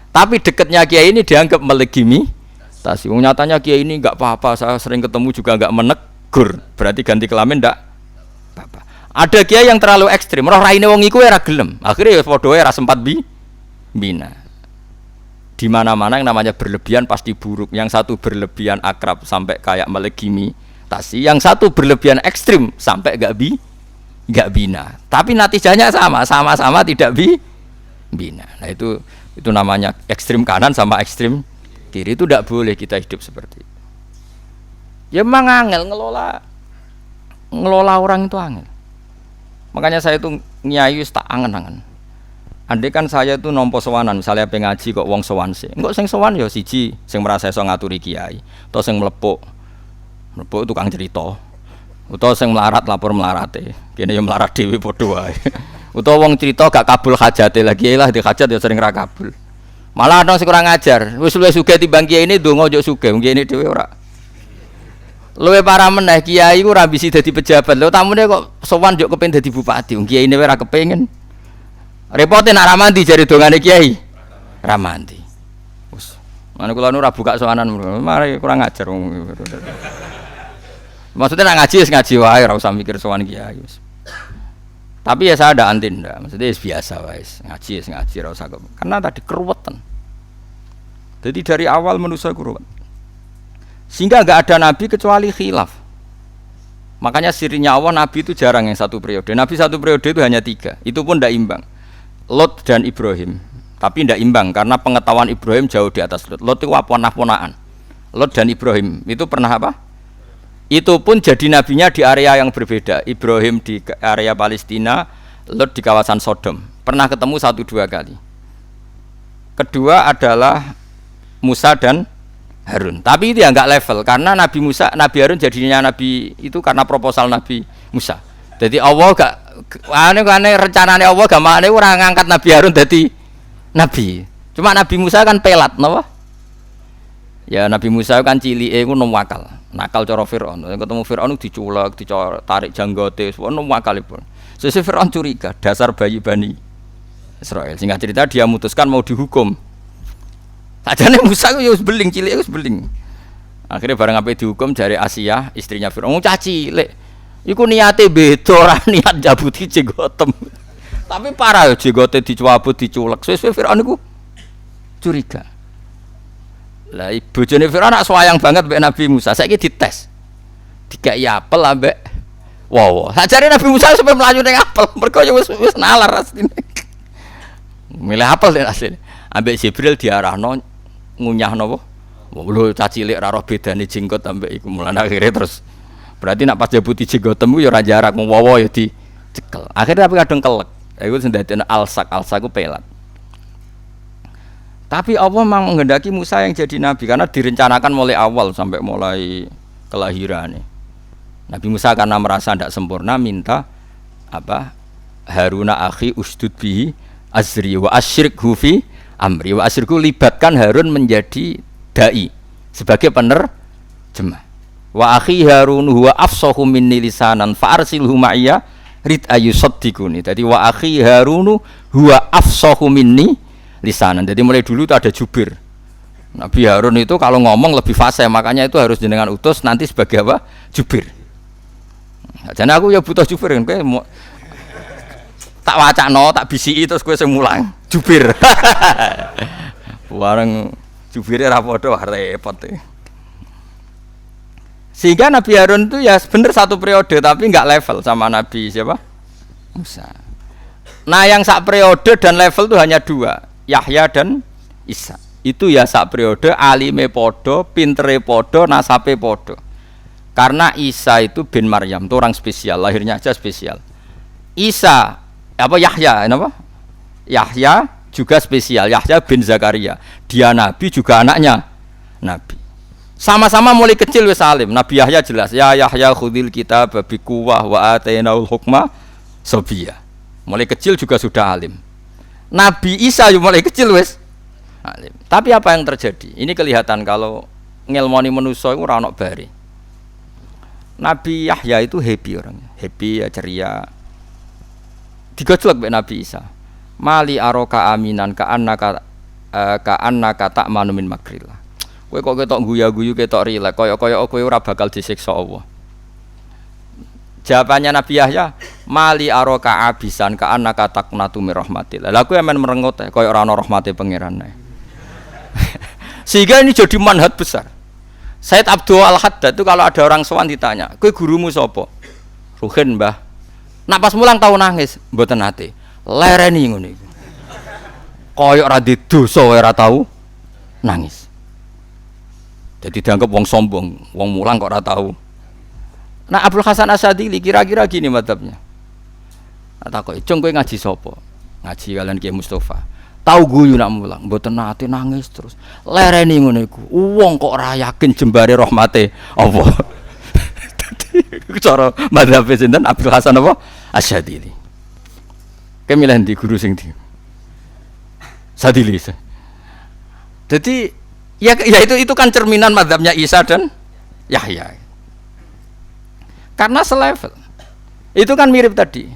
Tapi dekatnya kiai ini dianggap melegitimitas. Nyatanya kiai ini enggak apa-apa, saya sering ketemu juga enggak menegur. Berarti ganti kelamin enggak apa-apa. Ada kiai yang terlalu ekstrim, roh raine wong iku ora gelem. Akhirnya ya padha ora sempat bina. Di mana-mana yang namanya berlebihan pasti buruk. Yang satu berlebihan akrab sampai kayak melegitimitas, yang satu berlebihan ekstrim sampai enggak bina, tapi natijanya sama-sama tidak bina. Nah itu namanya ekstrim kanan sama ekstrim kiri, itu tidak boleh kita hidup seperti itu. Ya memang angel ngelola orang itu angel. Makanya saya itu nyai tak angen-angen. Andai kan saya itu nompo sowanan, misalnya pengaji kok wong sowan sih, enggak sing sowan ya siji sing merasa iso ngaturi kiai, atau sing mlepuk tukang cerita. Utawa sing melarat lapor melarate, kene yo melarat dhewe padha wae. Utawa wong cerita gak kabul hajate lagi lah di hajat ya sering ra kabul. Malah ana sing kurang ajar, wis luwih sugih timbang kiai ini ndonga yo sugih, kiai ini dhewe ora. Luwe para meneh kiai ku ora ambisi dadi pejabat. Lho tamune kok sowan yo kepengin dadi bupati. Wong kiai ne ora kepengin. Repote nak ra mandi jare dongane kiai. Ra mandi. Wes. Mane kula nu ora buka sowanan. Mari kurang ajar wong. Maksudnya nak ngaji wis ngaji wae ora usah mikir sowan kiai wis. Tapi ya saya ada antinda. Maksudnya biasa wae. Ngaji wis ngaji ora usah karena tadi keruwetan. Jadi dari awal manusia keruwetan. Sehingga enggak ada nabi kecuali khilaf. Makanya sirinya Allah nabi itu jarang yang satu periode. Nabi satu periode itu hanya 3. Itu pun tidak imbang. Lot dan Ibrahim. Tapi tidak imbang karena pengetahuan Ibrahim jauh di atas Lot. Lot itu ponah-ponakan. Lot dan Ibrahim itu pernah apa? Itu pun jadi nabinya di area yang berbeda. Ibrahim di area Palestina, Lot di kawasan Sodom. Pernah ketemu 1-2 kali. Kedua adalah Musa dan Harun. Tapi itu ya enggak level karena Nabi Musa, Nabi Harun jadinya nabi itu karena proposal Nabi Musa. Jadi Allah enggak aneh rencananya Allah gamane ora ngangkat Nabi Harun dadi nabi. Cuma Nabi Musa kan pelat napa? Ya Nabi Musa kan cilike iku nom wakal. Nakal cara Firaun. Ketemu Firaun diculek, ditarik janggote, nom wakalipun. Sesuk Firaun curiga, dasar bayi Bani Israel. Singkat cerita dia memutuskan mau dihukum. Sajane Musa ku yo wis beling cilik wis beling. Akhirnya bareng ape dihukum jare Asia, istrinya Firaun, cah cilik. Iku niate beda ora niat jabuti jenggotem. Tapi parah yo jenggote dicuabut diculek. Sesuk Firaun iku curiga. Lah bojone Firaun nak sayang banget mbek Nabi Musa. Saiki dites. Dikai apel ambek wow. Sajane Nabi Musa sampe mlayu ning apel, mergo yo wis nalar asline. Milih apel den asline. Ambek Jibril diarahno ngunyah napa? Lho cacilik ora roh bedane jenggot ambek iku mulane akhire terus berarti nak pas jabuti jenggotmu ya ora jarak wowo ya dicekel. Akhirnya tapi kadang kelek. Iku sing dadekno alsak ku pelat. Tapi Allah memang menghendaki Musa yang jadi nabi karena direncanakan mulai awal sampai mulai kelahirannya. Nabi Musa karena merasa tidak sempurna minta apa? Haruna akhi usdud bihi azri wa asyirikhu fi amri wa asyirku libatkan Harun menjadi dai sebagai penerjemah. Wa akhi Harun huwa afsahu minni lisanan fa arsilhu ma'iyya rid ayusaddiquni. Jadi wa akhi Harun huwa afsahu minni lisanan. Jadi mulai dulu itu ada jubir. Nabi Harun itu kalau ngomong lebih fasih, makanya itu harus jenengan utus nanti sebagai apa? Jubir. Jadi aku ya butuh jubir kan kowe tak wacana, tak bisiki terus kowe sing mulang. Jubir. Bareng jubire ra padha repot. Sehingga Nabi Harun itu ya bener satu periode tapi enggak level sama Nabi siapa? Musa. Nah, yang sak periode dan level itu hanya 2, Yahya dan Isa. Itu ya sak periode alime padha, pintere padha, nasabe padha. Karena Isa itu bin Maryam, itu orang spesial, lahirnya aja spesial. Isa apa Yahya, apa? Yahya juga spesial, Yahya bin Zakaria. Dia nabi juga anaknya nabi. Sama-sama mulai kecil wis alim. Nabi Yahya jelas, ya Yahya khudil kitab bi quwwah wa atainaul hukma sabiyya. Mulai kecil juga sudah alim. Nabi Isa juga mulai kecil wis alim. Tapi apa yang terjadi? Ini kelihatan kalau ngelmoni manusa iku ora ono bare. Nabi Yahya itu happy orangnya, happy ya ceria. Digojlok mbek Nabi Isa. Mali aroka aminan ka annaka ta'manu min makrillah. Kowe kok ketok guyu-guyu ketok rilek kaya-kaya kowe ora bakal disiksa Allah. Jawabannya Nabi Yahya, mali aroka abisan ka annaka taqnatu mir rahmatillah. Lah kowe men merengut kaya ora ana rahmate pangeran. Sehingga ini jadi manhaj besar. Said Abdul Al-Haddad itu kalau ada orang sowan ditanya, kowe gurumu sapa? Ruhin, Mbah. Nak pas mulang tau nangis, mboten nate. Lereni ngono iku. Kaya ora di dosa ora tau nangis. Jadi dianggap wong sombong, wong mulang kok ora tau. Nah, Abdul Hasan Asyadili kira-kira gini madzhabnya. Tak kok, "Cung kowe ngaji sapa?" Ngaji kalian Kiai Mustafa. Tahu guyu nak mulang, mboten nate nangis terus. Lereni ngono iku. Wong kok ora yakin jembare rahmate Allah. Dadi cara madzhab sinten Abdul Hasan apa? Asyadili. Kemilih ndi guru sing ndi? Sadili. Jadi ya itu kan cerminan madzhabnya Isa dan Yahya. Karena selevel. Itu kan mirip tadi.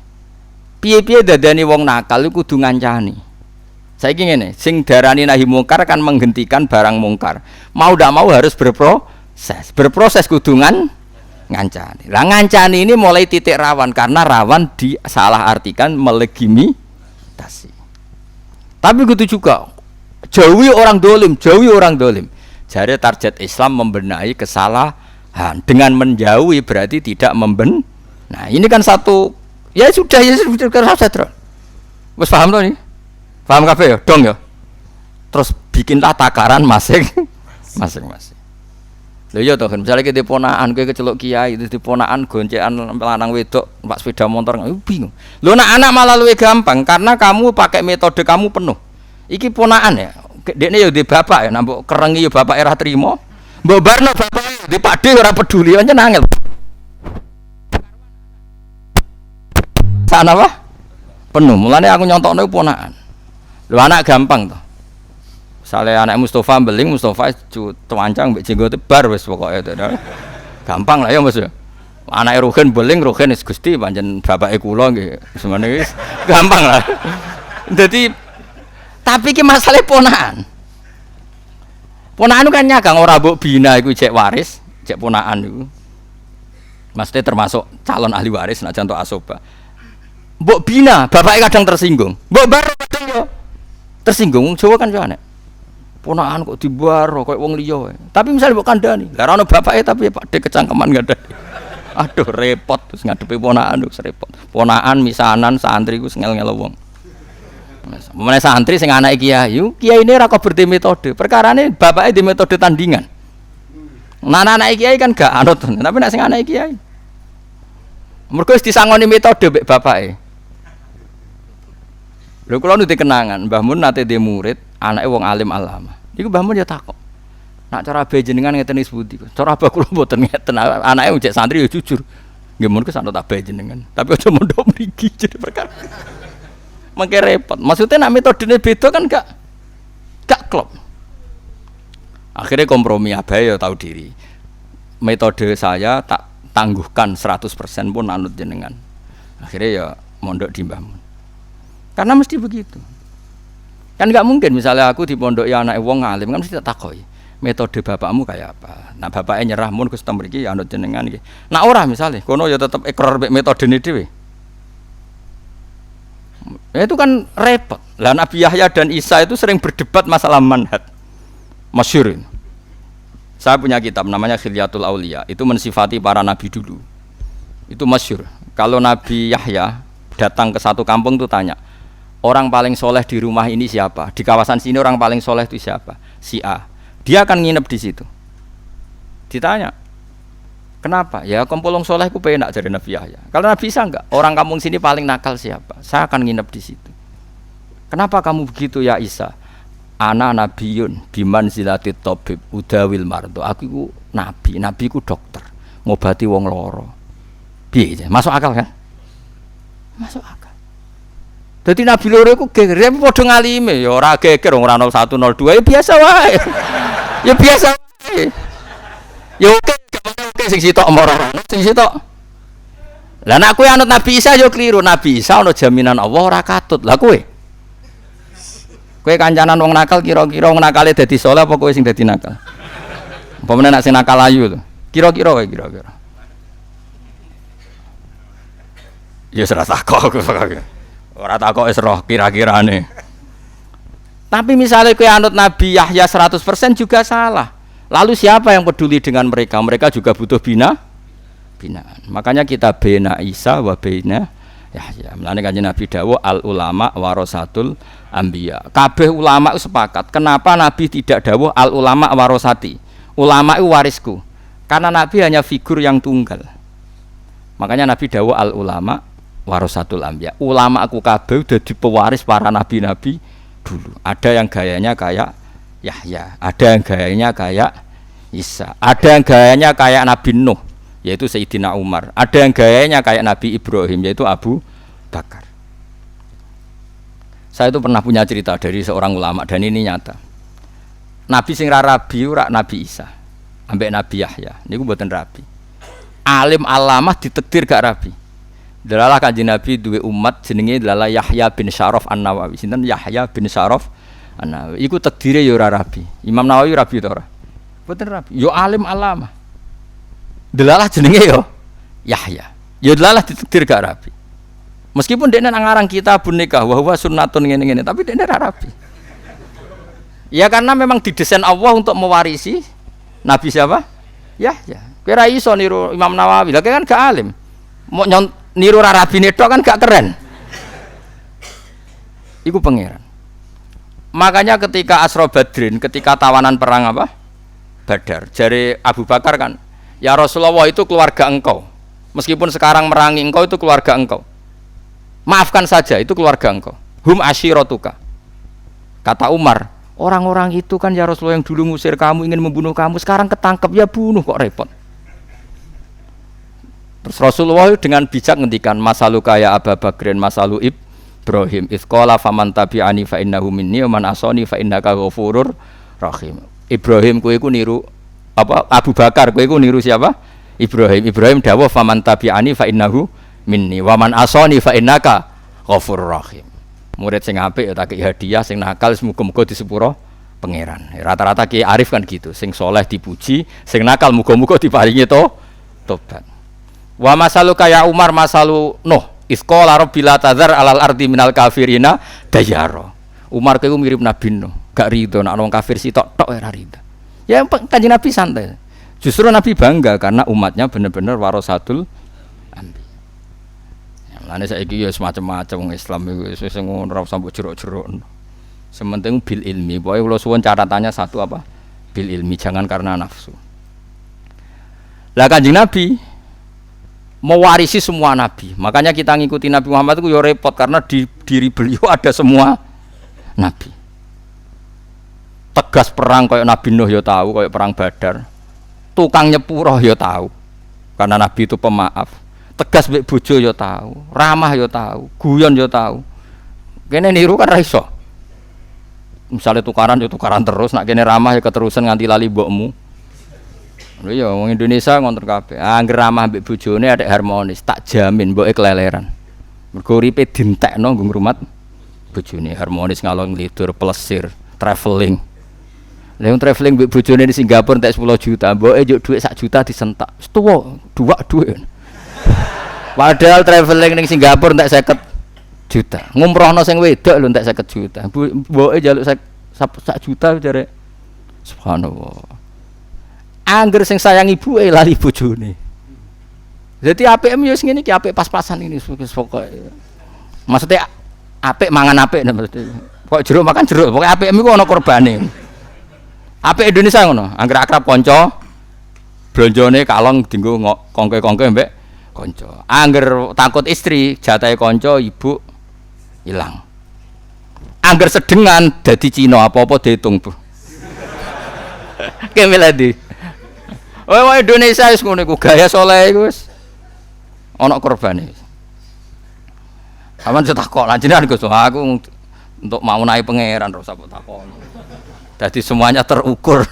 Piye-piye dadani wong nakal iku kudu ngancani. Saiki ngene, sing darani nahi mungkar kan menghentikan barang mungkar. Mau ndak mau harus berproses. Berproses kudu ngancani. Lah ngancani ini mulai titik rawan karena rawan disalahartikan melegimitasi. Tapi gitu juga jauhi orang dolim. Jadi target Islam membenahi kesalahan. Dengan menjauhi berarti tidak Nah ini kan satu, ya sudah terus. Wes paham tuh nih? Paham kabeh ya? Dong ya? Terus bikinlah takaran masing-masing. Lha iya toh kan misalnya kita ponaan kowe kecelok kiai itu diponaan goncekan lanang wedok numpak sepeda motor bingung. Lho anak malah luwih gampang karena kamu pakai metode kamu penuh. Iki ponaan ya. Dekne ya di bapak ya nambok kerengi ya bapak era trimo. Mbok barno bapak di pakde ora peduli aja nangel. Sana apa? Penuh. Mulane aku nyontokno ponaan. Lho anak gampang toh. Misalnya anak Mustafa beling, Mustafa tuancang mbek jenggote bar wis pokoke itu. Gampang lah ya Mas. Anake Ruhin beling, Ruhin wis Gusti pancen bapake kula nggih. Semene wis gampang lah. Jadi tapi ki masalah ponaan. Ponaan kan nyagang ora mbok bina iku cek waris, cek ponaan iku. Maksudnya termasuk calon ahli waris nak contoh asoba. Mbok bina, bapaknya kadang tersinggung. Mbok baro kadang yo tersinggung. Jawa kan yo aneh. Ponaan kok dibaro koyo wong liya. Tapi misalnya mbok kandhani, lah ana bapake tapi Pak De kecangkeman gak ada. Aduh repot terus ngadepi ponaan terus repot. Ponaan misanan santri ku ngel-ngel wong. Meneh santri sing anake kiai, kiai ini ra kok berdi metode. Perkarane bapake di metode tandingan. Nah anake kiai kan gak anut, tapi nek sing anake kiai mergo wis disangoni metode mbek bapake. Lho kula nu dikenangan, Mbah Mun nate dhe murid, anake wong alim alama. Iku Mbah Mun ya takok. Nak cara abe jenengan ngeten wis pundi? Cara abah kula mboten ngeten. Anake wong cek santri ya jujur. Nggih mun kesanut abe jenengan. Tapi aja mondok mriki jadi perkara. Mengke repot. Maksudnya nak metodene beda kan gak klop. Akhirnya kompromi abah ya tahu diri. Metode saya tak tangguhkan 100% pun anut jenengan. Akhirnya ya mondok di Mbah Mun. Karena mesti begitu. Kan enggak mungkin misalnya aku di pondok ya anak wong alim kan mesti tak takoki. Metode bapakmu kayak apa? Nah bapaknya nyerah mun Gusti mriki ya anut jenengan iki. Nah ora misalnya kono ya tetep ikrar mek metodene dhewe. Ya itu kan repot. Lah Nabi Yahya dan Isa itu sering berdebat masalah manhaj. Masyhur. Saya punya kitab namanya Khilyatul Auliya, itu mensifati para nabi dulu. Itu masyhur. Kalau Nabi Yahya datang ke satu kampung tuh tanya, orang paling soleh di rumah ini siapa? Di kawasan sini orang paling soleh itu siapa? Si A. Dia akan nginep di situ. Ditanya, kenapa? Ya kompolong soleh ku penak dari Nabi Yahya. Kalau Nabi Isa enggak, orang kampung sini paling nakal siapa? Saya akan nginep di situ. Kenapa kamu begitu ya Isa? Ana nabiyun biman zilatit tabib udawil mardo. Aku iku nabi ku dokter, ngobati wong loro. Piye? Masuk akal kan? Masuk akal. Dadi nabi loro iku geger padha ngalime, ya ora geger ora 01 02 ya biasa wae. Ya biasa wae. Ya oke, oke sing sitok moro sing sitok. Lah nek kowe anut Nabi Isa ya kliru. Nabi Isa ana jaminan Allah ora katut. Lah kowe kancanan wong nakal kira-kira wong nakale dadi saleh apa kowe sing dadi nakal? Apa meneh nek sing nakal ayu lho. Kira-kira kowe kira-kira. Ya ora takok. Ora takok wis roh kira-kirane. Tapi misalnya kowe anut Nabi Yahya 100% juga salah. Lalu siapa yang peduli dengan mereka? Mereka juga butuh binaan. Makanya kita bena Isa wa bena Yahya. Mulane kanjeng Nabi dawuh al ulama warasatul anbiya. Kabeh ulama sepakat. Kenapa Nabi tidak dawuh al ulama warasati? Ulama itu warisku. Karena Nabi hanya figur yang tunggal. Makanya Nabi dawuh al ulama warasatul anbiya. Ulama aku kabeh dadi pewaris para nabi-nabi dulu. Ada yang gayanya kayak Yahya, ada yang gayanya kayak Isa, ada yang gayanya kayak Nabi Nuh, yaitu Sayyidina Umar, ada yang gayanya kayak Nabi Ibrahim, yaitu Abu Bakar. Saya itu pernah punya cerita dari seorang ulama dan ini nyata. Nabi sing ra rabi ora Nabi Isa, ambek Nabi Yahya, niku mboten rabi. alim alamah ditakdir gak rabi. Delalah Kanjeng Nabi duwe umat jenenge adalah Yahya bin Syaraf An-Nawawi. Sinten Yahya bin Syaraf An-Nawawi. Iku takdire ya ora rabi. Imam Nawawi rabi ta ora? Mboten rabi. Yo alim alamah. Delalah jenenge yo Yahya. Yo delalah ditakdir gak rabi. Meskipun dekne nang ngarang kitabun nikah wa huwa sunnatun ngene-ngene, tapi dekne ora rabi. Ya karena memang didesain Allah untuk mewarisi Nabi siapa? Yahya. Kira iso niru Imam Nawawi, lha kan gak alim. Mau niru rabine tok kan gak keren. Iku pangeran. Makanya ketika Asra Badrin, ketika tawanan perang apa? Badar. Jari Abu Bakar kan, ya Rasulullah itu keluarga engkau. Meskipun sekarang merangi engkau itu keluarga engkau. Maafkan saja, itu keluarga engkau. Hum asyiratuka. Kata Umar, orang-orang itu kan ya Rasulullah yang dulu ngusir kamu, ingin membunuh kamu, sekarang ketangkep ya bunuh kok repot. Terus Rasulullah dengan bijak ngendikan masalu kaya Abu Bakrin masalu Ibrahim isqala faman tabi'ani fa innahu minni wa man asani fa innaka ghafurur rahim. Ibrahim kowe iku niru apa Abu Bakar kowe iku niru siapa? Ibrahim dawuh faman tabi'ani fa innahu minni wa man asani fa innaka ghafurur rahim. Murid sing apik ya tak hadiah, sing nakal muga-muga disepuro pangeran. Rata-rata Kiai Arif kan gitu, sing soleh dipuji, sing nakal muga-muga diparingi tobat. Wa masalu kaya Umar masalu Nuh isqala rabbil tadzar alal ardi minal kafirina dayara. Umar kowe mirip Nabi Nuh, gak rido nek wong kafir sitok tok ora rido. Ya Kanjeng Nabi santai. Justru Nabi bangga karena umatnya benar-benar warasatul anbi. Ya lane saiki ya semacam-macam wong Islam iku wis ngono ora usah mbok jeruk-jeruk. Sementing bil ilmi. Pokoke kula suwun catatannya satu apa? Bil ilmi, jangan karena nafsu. Lah Kanjeng Nabi mewarisi semua nabi. Makanya kita ngikuti Nabi Muhammad itu ya repot karena di diri beliau ada semua nabi. Tegas perang kayak Nabi Nuh ya tahu, kayak perang Badar. Tukang nyepuro ya tahu. Karena nabi itu pemaaf. Tegas mbek bojo ya tahu, ramah ya tahu, guyon ya tahu. Kene niru kan ra iso. Misale tukaran ya tukaran terus, nak kene ramah ya keterusan nganti lali mbokmu. Lho ya wong Indonesia ngonten kabeh. Angger ramah mbek bojone adek harmonis, tak jamin mboke keleleran. Mergo uripe dintekno nggo ngrumat bojone harmonis ngalor nglidur plesir, traveling. Lah wong traveling mbek bojone di Singapura entek 10 juta, mboke njuk dhuwit 1 juta disentak. Wis tuwa, duwak dhuwit. Padahal traveling ning Singapura entek 50 juta. Ngumrohno sing wedok lho entek 50 juta. Mboke njaluk 1 juta jare. Subhanallah. Angger sing sayang ibuke lali bojone. Jadi APM yo ngene iki apik pas-pasan ini pokoke. Maksudnya apik mangan apik maksudnya. Kok jeruk makan jeruk, pokoke APM iku ana korbane. Apik Indonesia ngono, angger akrab kanca blonjone kalong dienggo kongke-kongke mbek kanca. Angger takut istri, jatahe kanca ibu ilang. Angger sedengan dadi Cina apa-apa diitung, Bu. Kemeladi. Wong Indonesia wis ngono iku gaya saleh iku wis ana korbane. Aman setakok lan jenengan Gus aku untuk mau naik pangeran ora usah takon. Dadi semuanya terukur.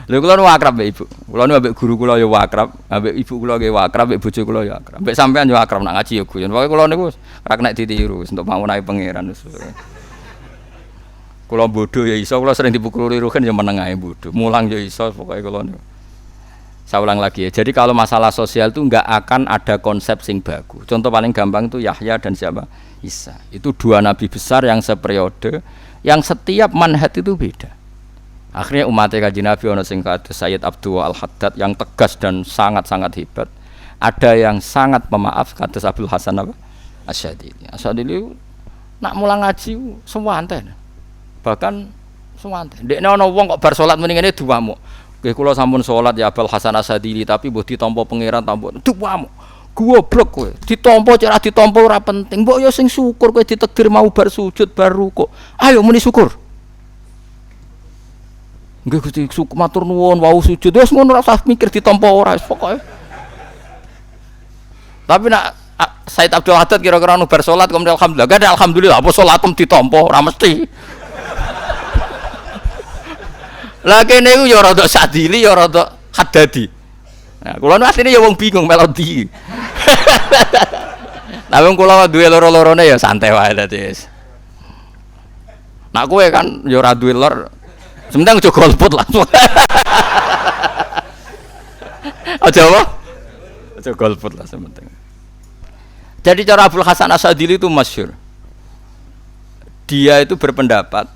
Lha kula nu akrab mbek ibu. Kula nu ambek guru kula ya akrab, ambek ibu kula nggih akrab, ambek bojo kula ya akrab. Ambek sampean yo akrab nak ngaji ya guyon. Pokoke kula niku ora kena ditiru untuk mau naik pangeran wis. Kula bodoh ya iso, kula sering dipukul ruhen ya meneng ae bodoh. Mulang ya iso pokoke kula niku. Saya ulang lagi ya. Jadi kalau masalah sosial itu enggak akan ada konsep sing baku. Contoh paling gampang itu Yahya dan siapa? Isa. Itu dua nabi besar yang seperiode, yang setiap manhaj itu beda. Akhirnya umat Kanjeng Nabi ana sing kados Sayyid Abdul Al-Haddad yang tegas dan sangat-sangat hebat. Ada yang sangat pemaaf kados Abdul Hasan apa? Asyadili. Asyadili nak mulang ngaji sewanten. Bahkan sewanten. Dekne ana wong kok bar salat muni ngene duwamu. Nggih kula sampun salat ya Abdul Hasan Asyadili tapi mbok ditampa pangeran tampa duwamu. Goblok kowe. Ditampa cara ditampa ora penting. Mbok yo sing syukur kowe ditakdir mau bar sujud bar rukuk. Ayo muni syukur. Nggih Gusti syukur matur nuwun wau sujud wis ngono ora usah mikir ditampa ora wis pokoke. Tapi nak Said Abdul Haddad kira-kira nu bar salat kemudian alhamdulillah. Gak ada alhamdulillah apa salatem ditampa ora mesti. Lah kene iku ya rada Sadili ya rada Haddadi. Nah, kula nu asline ya wong bingung melodi. Nah, wong kula duwe loro-lorone ya santai wae dadi wis. Nak kowe kan ya ora duwe lor. Sementing aja golput langsung. Aja apa? Aja golput lah sementing. Jadi cara Abul Hasan Asyadili itu masyhur. Dia itu berpendapat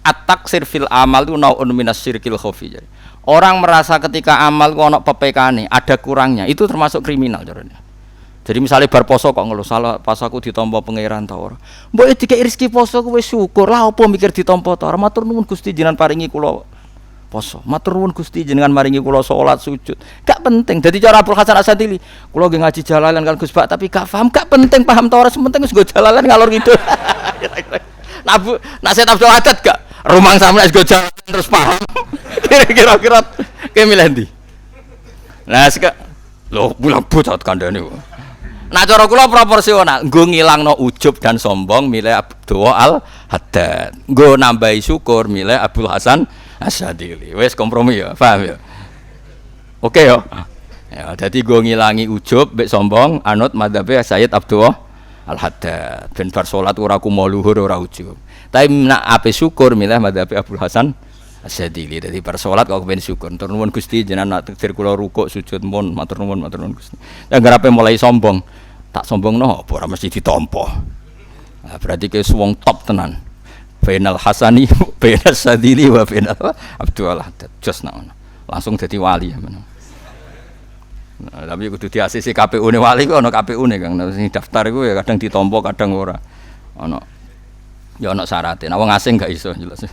at-taksir fil amal itu naun minas syirkil khafi. Orang merasa ketika amal ku ana pepekane, ada kurangnya, itu termasuk kriminal caranya. Jadi misalnya bar poso kok ngeluh salah pas aku ditampa pangeran ta ora. Mbok dikek rezeki poso ku wis syukur. Lah apa mikir ditampa ta ora. Matur nuwun Gusti jenengan paringi kula poso. Matur nuwun Gusti jenengan maringi kula salat sujud. Gak penting. Dadi cara Abdul Hasan Asyadili, kula nggih ngaji jalalan kan Gus Bak tapi gak paham. Gak penting paham ta ora, sementing wis nggo jalalan ngalor ngidul. Nak set Abdul Haddad gak rumang sampeyan wis nggo jalalan terus paham. Kira-kira ke milih ndi? Nah, lho bulan bocah kandhane. Nah cara kula proporsional, nggo ngilangno ujub dan sombong milih Abdul Al-Haddad. Nggo nambahi syukur milih Abdul Hasan Asyadili. Wis kompromi ya, paham ya? Oke ya. Ya, dadi nggo ngilangi ujub mek sombong anut madzhabe Sayyid Abdul Al-Haddad. Ben bar salat ora kumo luhur ora ujub. Tapi nak ape syukur milih madzhabe Abdul Hasan Asyadili. Dadi bar salat kok ben syukur. Matur nuwun Gusti jenengan nak takdir kula rukuk sujud mun matur nuwun Gusti. Ya garape mulai sombong. Tak sombongno apa ora mesti ditampa. Nah, berarti ke wong top tenan. Bainal Hasani, Bainal Sadili wa Bainal Abdul Haddad. Jos nak langsung dadi wali ya men. Nah, tapi kudu di-ACC KPU-ne wali ku ana KPU-ne Kang. Sing daftar iku ya kadang ditampa, kadang ora. Ana ya ana syaraté. Nah wong asing gak iso jelas.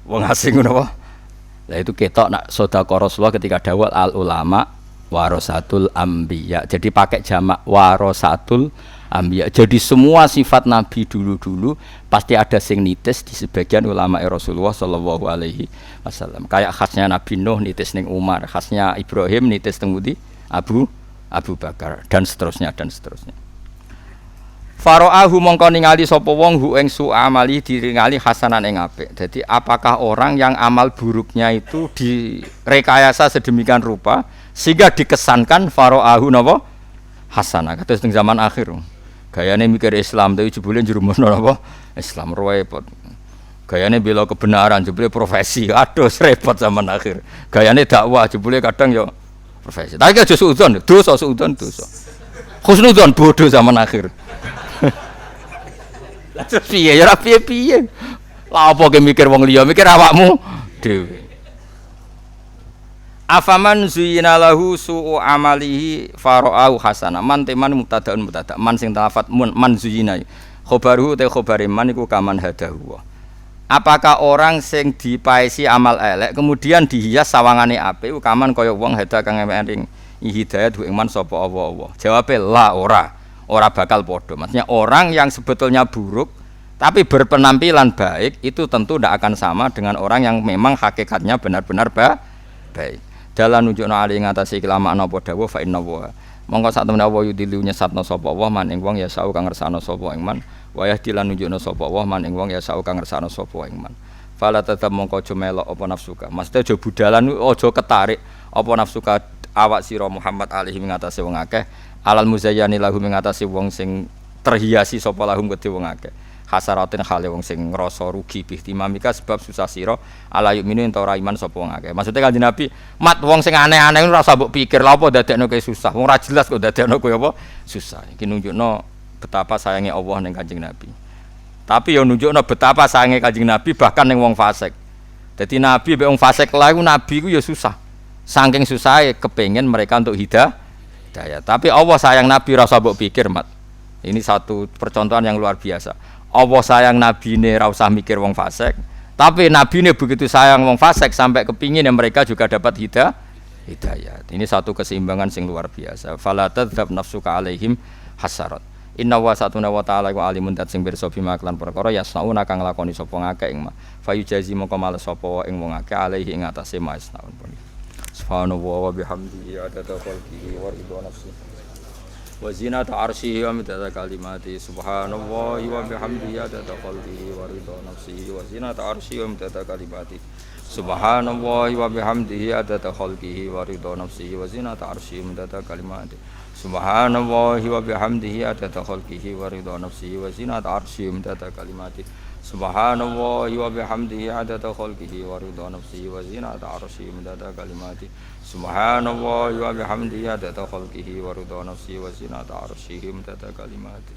Wong asing ngono apa? Lah itu ketok nak sedekah Rasulullah ketika dawuh al ulama warasatul anbiya. Jadi pakai jamak warasatul anbiya. Jadi semua sifat nabi dulu-dulu pasti ada sing nitis di sebagian ulama Rasulullah sallallahu alaihi wasallam. Kayak khasnya Nabi Nuh nitis ning Umar, khasnya Ibrahim nitis teng Budi Abu Bakar dan seterusnya dan seterusnya. Faro'ahu mongko ningali sapa wong hu ing su amali diringali hasanan ing apik. Jadi apakah orang yang amal buruknya itu direkayasa sedemikian rupa sehingga dikesankan faro'ahu napa hasanah kados teng zaman akhir. Gayane mikir Islam tapi jebule njerumusno napa Islam repot. Gayane bela kebenaran jebule profesi. Aduh repot zaman akhir. Gayane dakwah jebule kadang ya profesi. Tapi aja suudzon, dosa. Husnudzon bodoh zaman akhir. Terus piye ya piye. Lah apa ke mikir wong liya, mikir awakmu dhewe. Afaman zuyina lahu su'u amalihi fara'au hasanah. Man teman mubtada'un mubtada'. Man sing talafat man zuyina. Khobaruhu te khobare man iku kaman hadahu. Apakah orang sing dipaesi amal elek kemudian dihias sawangane apik kaman kaya wong hada kang eling hidayah ing man sapa Allah. Jawabe la ora bakal padha. Maksudnya orang yang sebetulnya buruk tapi berpenampilan baik itu tentu tidak akan sama dengan orang yang memang hakikatnya benar-benar baik. Dalan nunjukno ali ngatasi kelamaan apa dawuh fa inna wa. Monggo sak temene apa yudilu nyesatno sapa Allah man ing wong ya sau kang ngersano sapa ing man. Wayah dilan nunjukno sapa Allah man ing wong ya sau kang ngersano sapa ing man. Fala tetep mongko aja melok apa nafsuka. Maksudnya aja budalan aja ketarik apa nafsuka awak sira Muhammad alaihi ngatasi wong akeh alal muzayyani lahum ngatasi wong sing terhiasi sapa lahum kedhe wong akeh. Hasaratin hale wong sing ngrasa rugi bihtimamika sebab susah sira ala yuminu ento ora iman sapa wong akeh. Maksude Kanjeng Nabi, mat wong sing aneh-aneh ora usah mbok pikir lha apa dadekno kowe susah. Wong ora jelas kok dadekno kowe apa susah. Iki nunjukno betapa sayangnya Allah ning Kanjeng Nabi. Tapi yo nunjukno betapa sayangnya Kanjeng Nabi bahkan ning wong fasik. Dadi Nabi mek wong fasik lha iku Nabi ku yo susah. Saking susahe kepengin mereka untuk hidayah. Tapi Allah sayang Nabi ora usah mbok pikir, mat. Ini satu percontohan yang luar biasa. Allah sayang Nabi ini ra usah mikir wong fasik, tapi Nabi ini begitu sayang wong fasik sampai kepingin yang mereka juga dapat hidayah. Ini satu keseimbangan sing luar biasa. Fala tadzab nafsuka alaihim hasarat. Inna wa satuna wa ta'ala wa alimun dat sing pirsa bima lan perkara yasnauna kang nglakoni sapa ngakeh ing ma. Fayujazi mongko males sapa ing wong akeh alaihi ing atase maisnaun. Subhanallah wa bihamdihi adada khalqihi wa ridha nafsihi. wa zinata arsyihi wa midada kalimati subhanallahi wa bihamdihi adada khalqihi wa ridha nafsihi wa zinata arsyihi wa midada kalimati subhanallahi wa bihamdihi adada khalqihi wa ridha nafsihi wa zinata arsyihi wa midada kalimati subhanallahi wa bihamdihi adada khalqihi wa ridha nafsihi wa zinata arsyihi wa midada kalimati subhanallahi wa bihamdihi adada khalqihi wa ridha nafsihi wa zinata arsyihi wa midada kalimati subhanallahi wa bihamdihi adada khalqihi wa ridha nafsihi wa zinata arsyihi wa midada kalimati.